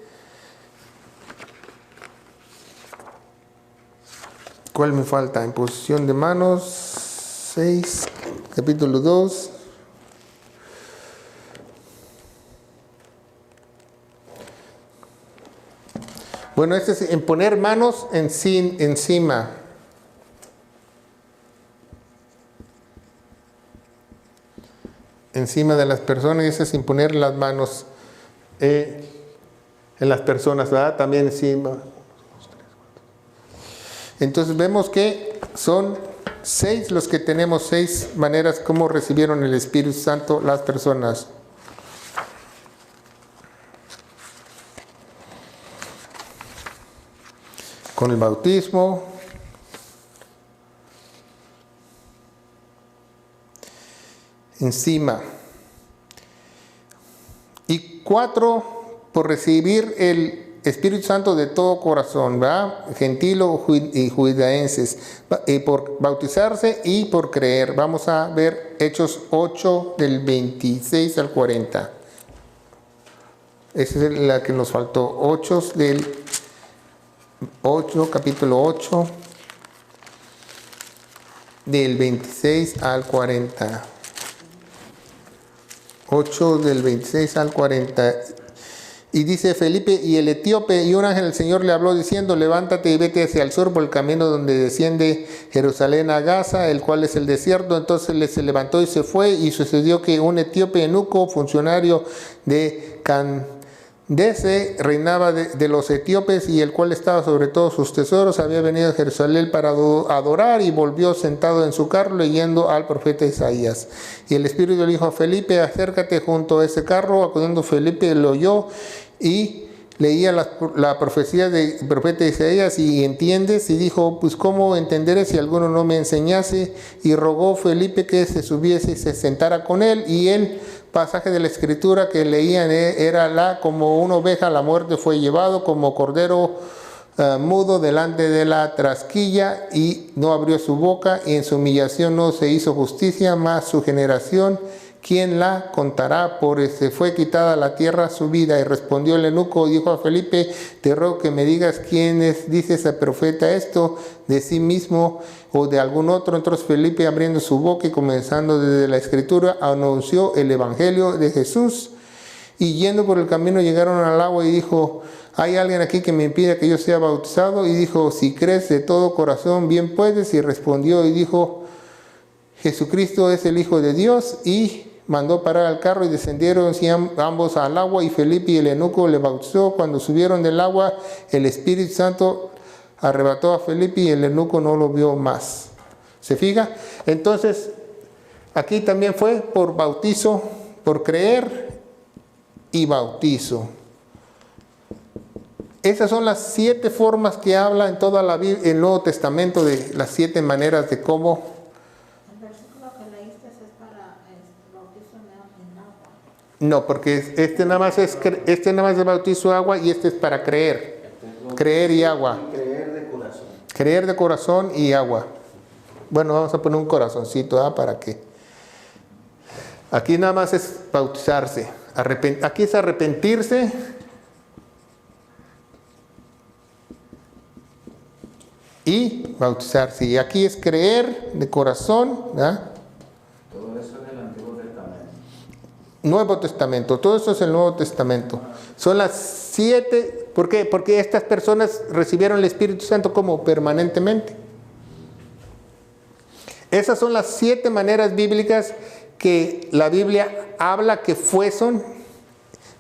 ¿cuál me falta? Imposición de manos 6, capítulo 2. Bueno, este es en poner manos encima. Encima de las personas, y ese es imponer las manos en las personas, ¿verdad? También encima. Entonces vemos que son 6 los que tenemos, 6 maneras como recibieron el Espíritu Santo las personas. Con el bautismo, encima, y 4 por recibir el Espíritu Santo de todo corazón, ¿verdad? Gentilo y judaenses, y por bautizarse y por creer. Vamos a ver Hechos 8 del 26 al 40. Esa es la que nos faltó. Capítulo 8 del 26 al 40. 8 del 26 al 40. Y dice Felipe y el etíope, y un ángel del Señor le habló diciendo, levántate y vete hacia el sur por el camino donde desciende Jerusalén a Gaza, el cual es el desierto. Entonces él se levantó y se fue, y sucedió que un etíope eunuco, funcionario de Candace, reinaba de los etíopes, y el cual estaba sobre todos sus tesoros, había venido a Jerusalén para adorar, y volvió sentado en su carro leyendo al profeta Isaías. Y el Espíritu le dijo a Felipe, acércate junto a ese carro. Acudiendo Felipe lo oyó y leía la profecía del profeta Isaías, y entiendes, y dijo, pues cómo entenderé si alguno no me enseñase. Y rogó Felipe que se subiese y se sentara con él, y el pasaje de la escritura que leían era como una oveja a la muerte fue llevado, como cordero mudo delante de la trasquilla y no abrió su boca, y en su humillación no se hizo justicia, mas su generación, ¿quién la contará? Por se fue quitada la tierra su vida. Y respondió el eunuco, dijo a Felipe, te ruego que me digas quién es, dices al profeta esto, de sí mismo o de algún otro. Entonces Felipe, abriendo su boca y comenzando desde la escritura, anunció el evangelio de Jesús. Y yendo por el camino llegaron al agua y dijo, ¿hay alguien aquí que me impida que yo sea bautizado? Y dijo, si crees de todo corazón, bien puedes. Y respondió y dijo, Jesucristo es el Hijo de Dios. Y mandó parar al carro y descendieron ambos al agua, y Felipe y el eunuco le bautizó. Cuando subieron del agua, el Espíritu Santo arrebató a Felipe y el eunuco no lo vio más. ¿Se fija? Entonces, aquí también fue por bautizo, por creer y bautizo. Esas son las 7 formas que habla en toda la Biblia, el Nuevo Testamento, de las 7 maneras de cómo. No, porque este nada más es bautizo agua, y este es para creer. Creer y agua. Creer de corazón. Creer de corazón y agua. Bueno, vamos a poner un corazoncito, para que. Aquí nada más es bautizarse. Aquí es arrepentirse. Y bautizarse. Y aquí es creer de corazón, ¿verdad? Nuevo Testamento, todo eso es el Nuevo Testamento. Son las 7, ¿por qué? Porque estas personas recibieron el Espíritu Santo como permanentemente. Esas son las 7 maneras bíblicas que la Biblia habla que fueron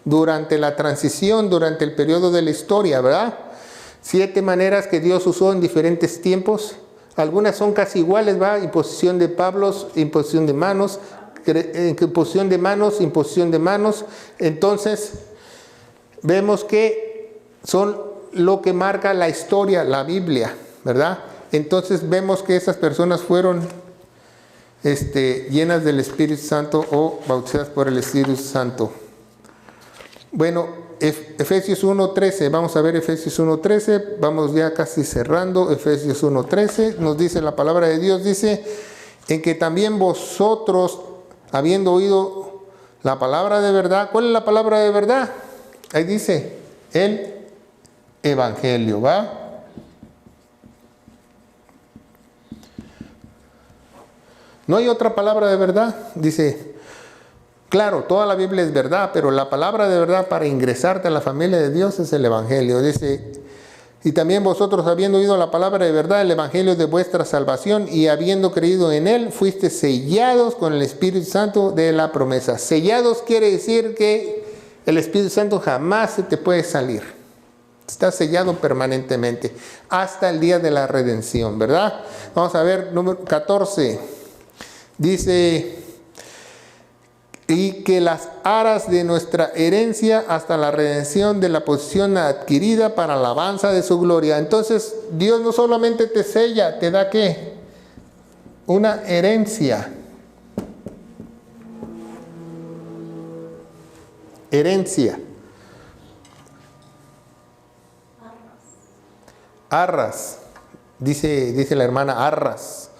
durante la transición, durante el periodo de la historia, ¿verdad? 7 maneras que Dios usó en diferentes tiempos. Algunas son casi iguales, ¿va? Imposición de Pablos, imposición de manos, imposición de manos. Entonces vemos que son lo que marca la historia, la Biblia, ¿verdad? Entonces vemos que esas personas fueron llenas del Espíritu Santo o bautizadas por el Espíritu Santo. Bueno, Efesios 1:13, vamos a ver Efesios 1:13, vamos ya casi cerrando. Efesios 1:13 nos dice la palabra de Dios, dice, en que también vosotros, habiendo oído la palabra de verdad. ¿Cuál es la palabra de verdad? Ahí dice, el Evangelio, ¿va? No hay otra palabra de verdad. Dice, claro, toda la Biblia es verdad, pero la palabra de verdad para ingresarte a la familia de Dios es el Evangelio. Dice, y también vosotros, habiendo oído la palabra de verdad, el evangelio de vuestra salvación, y habiendo creído en él, fuiste sellados con el Espíritu Santo de la promesa. Sellados quiere decir que el Espíritu Santo jamás se te puede salir. Está sellado permanentemente hasta el día de la redención, ¿verdad? Vamos a ver, número 14. Dice, y que las aras de nuestra herencia hasta la redención de la posición adquirida para la alabanza de su gloria. Entonces, Dios no solamente te sella, te da ¿qué? Una herencia. Herencia. Arras. Dice la hermana, arras.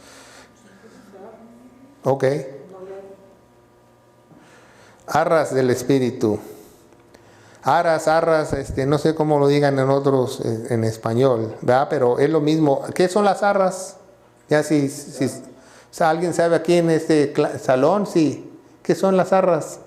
Ok. Arras del Espíritu. Arras, no sé cómo lo digan en otros, en español, ¿verdad? Pero es lo mismo. ¿Qué son las arras? Ya si o sea, ¿alguien sabe aquí en este salón? Sí. ¿Qué son las arras?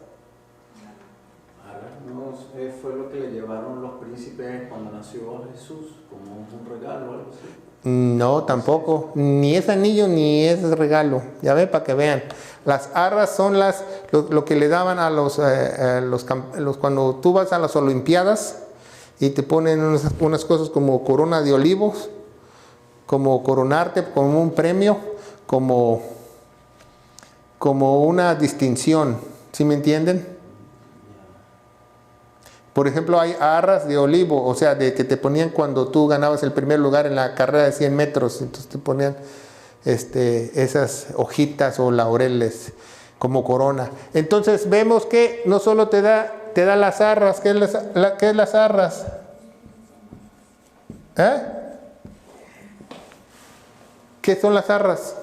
No sé, fue lo que le llevaron los príncipes cuando nació Jesús, como un regalo o algo así. No, tampoco. Ni es anillo ni es regalo. Ya ve, para que vean. Las arras son lo que le daban a los cuando tú vas a las Olimpiadas y te ponen unas cosas como corona de olivos, como coronarte, como un premio, como una distinción. ¿Sí me entienden? Por ejemplo, hay arras de olivo, o sea, de que te ponían cuando tú ganabas el primer lugar en la carrera de 100 metros. Entonces te ponían esas hojitas o laureles como corona. Entonces vemos que no solo te da las arras. ¿Qué es las arras? ¿Eh? ¿Qué son las arras?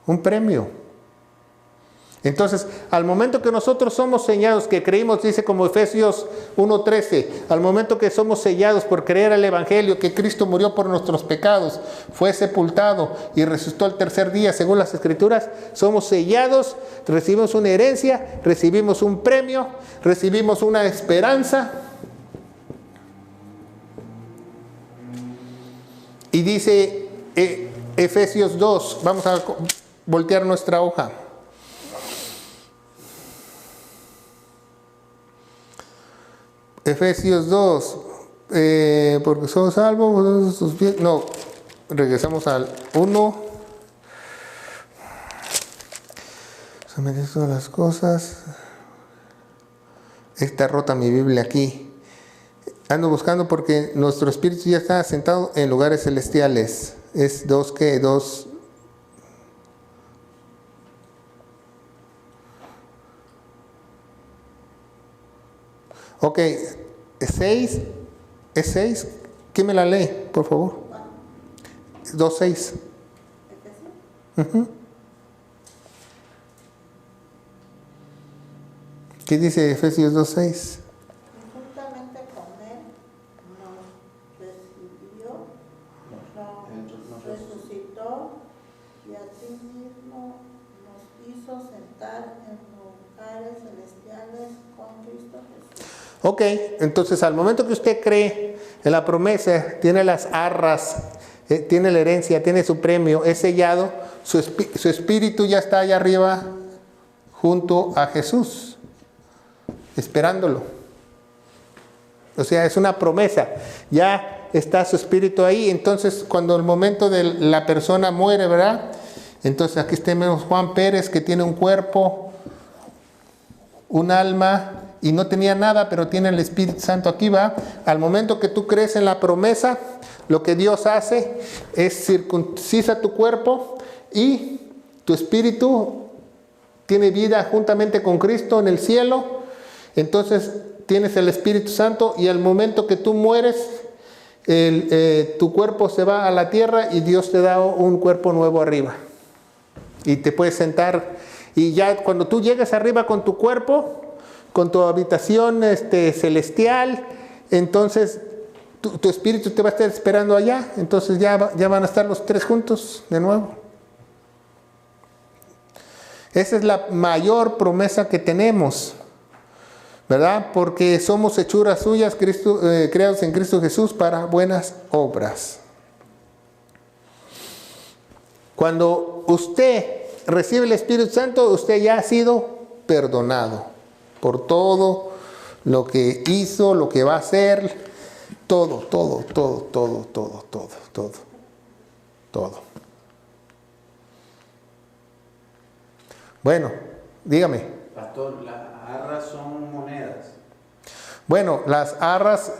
Un premio. Entonces, al momento que nosotros somos sellados, que creímos, dice como Efesios 1:13, al momento que somos sellados por creer al Evangelio, que Cristo murió por nuestros pecados, fue sepultado y resucitó al tercer día, según las Escrituras, somos sellados, recibimos una herencia, recibimos un premio, recibimos una esperanza. Y dice Efesios 2, vamos a voltear nuestra hoja. Efesios 2, porque somos salvos, no, regresamos al 1. Someter todas las cosas. Está rota mi Biblia aquí. Ando buscando porque nuestro espíritu ya está sentado en lugares celestiales. Es 2, ¿qué? 2. Ok, 6, ¿es 6? ¿Quién me la lee, por favor? 2:6. ¿Qué dice Efesios 2:6? Juntamente con él nos recibió, nos resucitó y a sí mismo nos hizo sentar en lugares celestiales con Cristo Jesús. Ok, entonces al momento que usted cree en la promesa, tiene las arras, tiene la herencia, tiene su premio, es sellado, su espíritu ya está allá arriba junto a Jesús, esperándolo. O sea, es una promesa, ya está su espíritu ahí. Entonces cuando el momento de la persona muere, ¿verdad? Entonces aquí tenemos Juan Pérez, que tiene un cuerpo, un alma, y no tenía nada, pero tiene el Espíritu Santo. Aquí va. Al momento que tú crees en la promesa, lo que Dios hace es circuncisa tu cuerpo y tu espíritu tiene vida juntamente con Cristo en el cielo. Entonces tienes el Espíritu Santo, y al momento que tú mueres, tu cuerpo se va a la tierra y Dios te da un cuerpo nuevo arriba. Y te puedes sentar, y ya cuando tú llegues arriba con tu cuerpo, con tu habitación celestial, entonces tu espíritu te va a estar esperando allá. Entonces ya van a estar los tres juntos de nuevo. Esa es la mayor promesa que tenemos, ¿verdad? Porque somos hechuras suyas, creados en Cristo Jesús para buenas obras. Cuando usted recibe el Espíritu Santo, usted ya ha sido perdonado por todo lo que hizo, lo que va a hacer, todo. Bueno, dígame. Pastor, las arras son monedas. Bueno, las arras,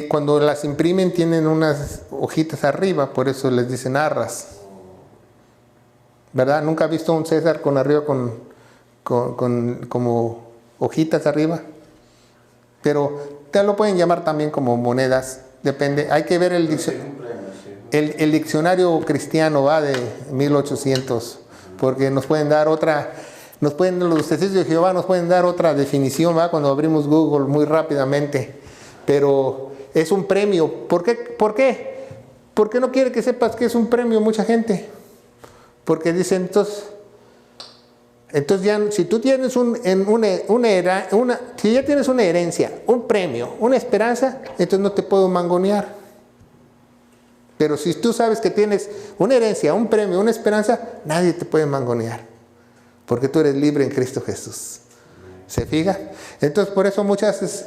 cuando las imprimen tienen unas hojitas arriba, por eso les dicen arras. ¿Verdad? ¿Nunca ha visto un César con arriba con como hojitas arriba? Pero te lo pueden llamar también como monedas, depende. Hay que ver el diccionario cristiano, va de 1800, porque nos pueden dar otra, los testigos de Jehová nos pueden dar otra definición, va, cuando abrimos Google muy rápidamente. Pero es un premio. ¿Por qué? ¿Por qué no quiere que sepas que es un premio mucha gente? Porque dicen, entonces ya, si tú tienes si ya tienes una herencia, un premio, una esperanza, entonces no te puedo mangonear. Pero si tú sabes que tienes una herencia, un premio, una esperanza, nadie te puede mangonear, porque tú eres libre en Cristo Jesús. ¿Se fija? Entonces por eso muchas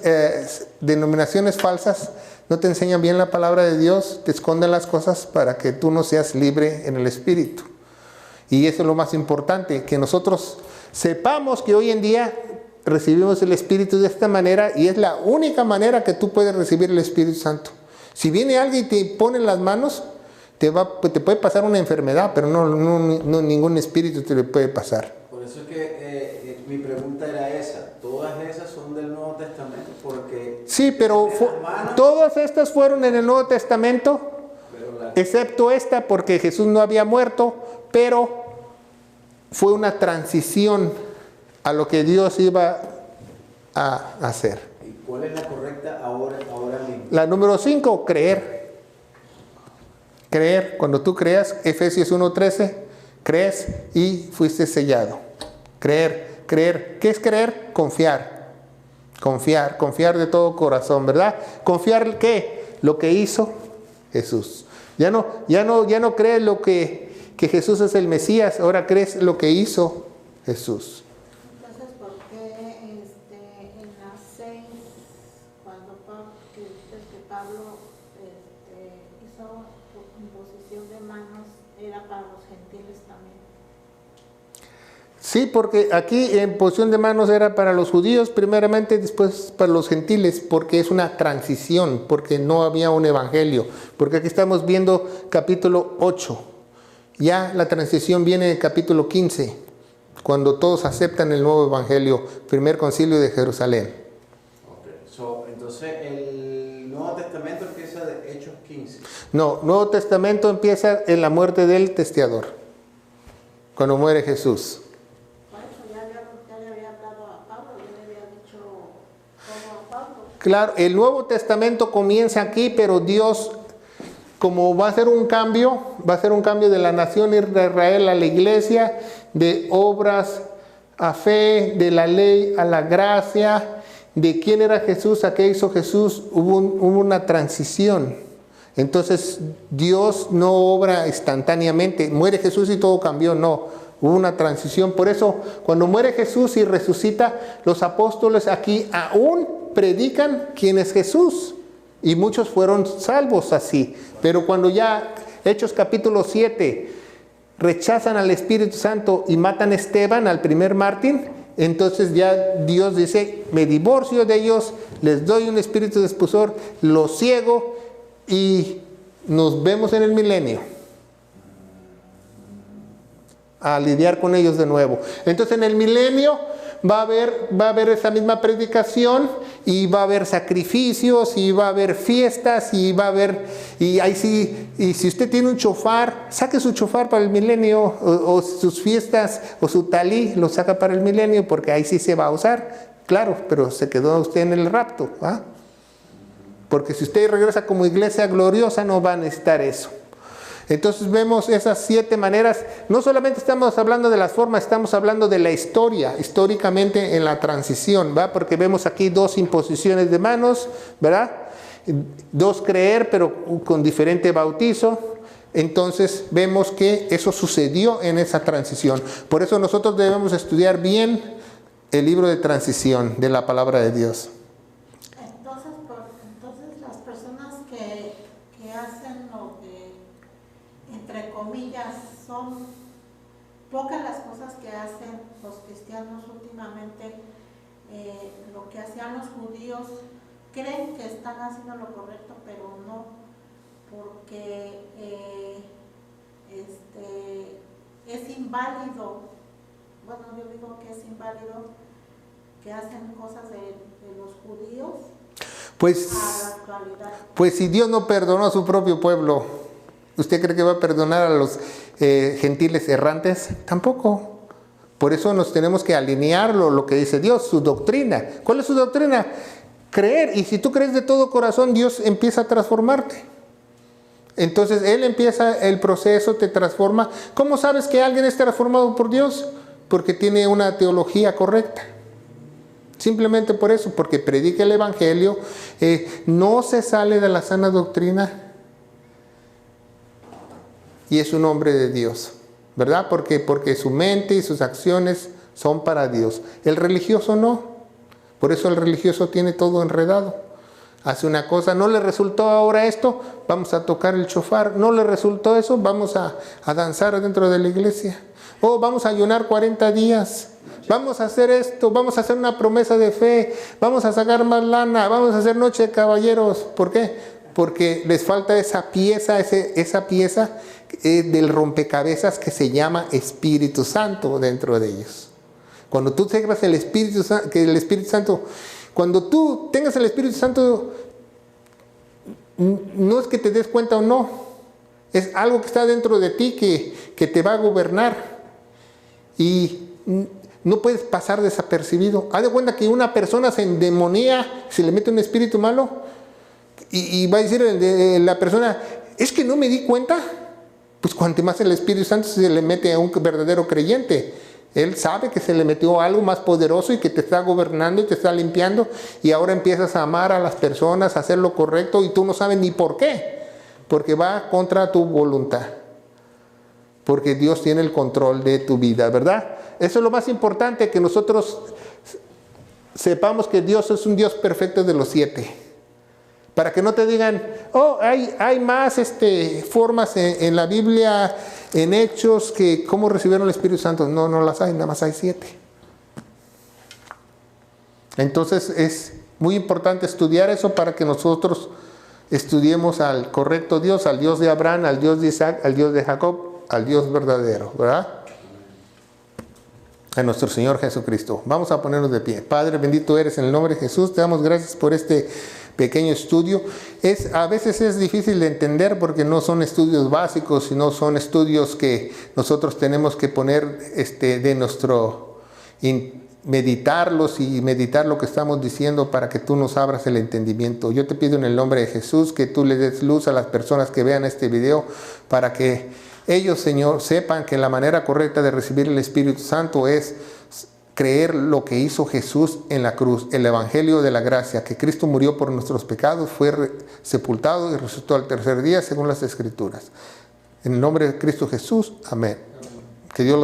denominaciones falsas no te enseñan bien la palabra de Dios, te esconden las cosas para que tú no seas libre en el Espíritu. Y eso es lo más importante, que nosotros sepamos que hoy en día recibimos el Espíritu de esta manera, y es la única manera que tú puedes recibir el Espíritu Santo. Si viene alguien y te pone en las manos, te puede pasar una enfermedad, pero no ningún espíritu te le puede pasar. Por eso es que mi pregunta era esa. Todas esas son del Nuevo Testamento, porque Sí, pero todas estas fueron en el Nuevo Testamento, excepto esta porque Jesús no había muerto, pero fue una transición a lo que Dios iba a hacer. ¿Y cuál es la correcta ahora mismo? La número 5, creer. Creer, cuando tú creas, Efesios 1:13, crees y fuiste sellado. Creer. ¿Qué es creer? Confiar de todo corazón, ¿verdad? ¿Confiar qué? Lo que hizo Jesús. Ya no crees lo que Jesús es el Mesías, ahora crees lo que hizo Jesús. Entonces, ¿por qué en las 6, cuando Pablo hizo su imposición de manos, era para los gentiles también? Sí, porque aquí en posición de manos era para los judíos primeramente, después para los gentiles, porque es una transición, porque no había un evangelio. Porque aquí estamos viendo capítulo 8. Ya la transición viene en el capítulo 15, cuando todos aceptan el nuevo evangelio, primer concilio de Jerusalén. Okay. Entonces el Nuevo Testamento empieza de Hechos 15. No, Nuevo Testamento empieza en la muerte del testiador, cuando muere Jesús. Claro, el Nuevo Testamento comienza aquí, pero Dios, como va a ser un cambio de la nación de Israel a la iglesia, de obras a fe, de la ley a la gracia, de quién era Jesús, a qué hizo Jesús, hubo una transición. Entonces Dios no obra instantáneamente, muere Jesús y todo cambió, no, hubo una transición. Por eso cuando muere Jesús y resucita, los apóstoles aquí aún predican quién es Jesús, y muchos fueron salvos así. Pero cuando ya Hechos capítulo 7 rechazan al Espíritu Santo y matan a Esteban, al primer mártir, entonces ya Dios dice, me divorcio de ellos, les doy un espíritu de expulsor, los ciego y nos vemos en el milenio a lidiar con ellos de nuevo. Entonces en el milenio va a haber esa misma predicación, y va a haber sacrificios, y va a haber fiestas, y ahí sí, y si usted tiene un chofar, saque su chofar para el milenio, o sus fiestas, o su talí, lo saca para el milenio, porque ahí sí se va a usar, claro, pero se quedó usted en el rapto, ¿ah? Porque si usted regresa como iglesia gloriosa, no va a necesitar eso. Entonces vemos esas 7 maneras. No solamente estamos hablando de las formas, estamos hablando de la historia, históricamente en la transición, ¿va? Porque vemos aquí 2 imposiciones de manos, ¿verdad? 2 creer, pero con diferente bautizo. Entonces vemos que eso sucedió en esa transición. Por eso nosotros debemos estudiar bien el libro de transición de la palabra de Dios. Entonces las personas que hacen lo que, entre comillas, son pocas las cosas que hacen los cristianos últimamente, lo que hacían los judíos, creen que están haciendo lo correcto, pero no, porque es inválido, bueno, yo digo que es inválido que hacen cosas de los judíos a la actualidad. Pues si Dios no perdonó a su propio pueblo, ¿usted cree que va a perdonar a los gentiles errantes? Tampoco. Por eso nos tenemos que alinear lo que dice Dios, su doctrina. ¿Cuál es su doctrina? Creer. Y si tú crees de todo corazón, Dios empieza a transformarte. Entonces Él empieza el proceso, te transforma. ¿Cómo sabes que alguien es transformado por Dios? Porque tiene una teología correcta. Simplemente por eso, porque predica el Evangelio, no se sale de la sana doctrina y es un hombre de Dios, ¿verdad? Porque su mente y sus acciones son para Dios. El religioso no. Por eso el religioso tiene todo enredado. Hace una cosa, no le resultó ahora esto, vamos a tocar el shofar. No le resultó eso, vamos a danzar dentro de la iglesia. O vamos a ayunar 40 días. Vamos a hacer esto, vamos a hacer una promesa de fe, vamos a sacar más lana, vamos a hacer noche de caballeros. ¿Por qué? Porque les falta esa pieza del rompecabezas que se llama Espíritu Santo dentro de ellos. Cuando tú tengas que el Espíritu Santo Cuando tú tengas el Espíritu Santo, no es que te des cuenta o no, es algo que está dentro de ti que te va a gobernar y no puedes pasar desapercibido. Haz de cuenta que una persona se endemonía, se le mete un espíritu malo y va a decir la persona, es que no me di cuenta. Pues cuanto más el Espíritu Santo se le mete a un verdadero creyente, él sabe que se le metió algo más poderoso y que te está gobernando y te está limpiando, y ahora empiezas a amar a las personas, a hacer lo correcto, y tú no sabes ni por qué, porque va contra tu voluntad, porque Dios tiene el control de tu vida, ¿verdad? Eso es lo más importante, que nosotros sepamos que Dios es un Dios perfecto de los 7. Para que no te digan, oh, hay más formas en la Biblia, en Hechos, que cómo recibieron el Espíritu Santo. No, no las hay, nada más hay 7. Entonces es muy importante estudiar eso para que nosotros estudiemos al correcto Dios, al Dios de Abraham, al Dios de Isaac, al Dios de Jacob, al Dios verdadero, ¿verdad? A nuestro Señor Jesucristo. Vamos a ponernos de pie. Padre, bendito eres en el nombre de Jesús. Te damos gracias por este pequeño estudio. A veces es difícil de entender porque no son estudios básicos, sino son estudios que nosotros tenemos que poner de nuestro meditarlos y meditar lo que estamos diciendo para que tú nos abras el entendimiento. Yo te pido en el nombre de Jesús que tú le des luz a las personas que vean este video para que ellos, Señor, sepan que la manera correcta de recibir el Espíritu Santo es creer lo que hizo Jesús en la cruz, el Evangelio de la gracia, que Cristo murió por nuestros pecados, fue sepultado y resucitó al tercer día según las Escrituras. En el nombre de Cristo Jesús, amén. Que Dios los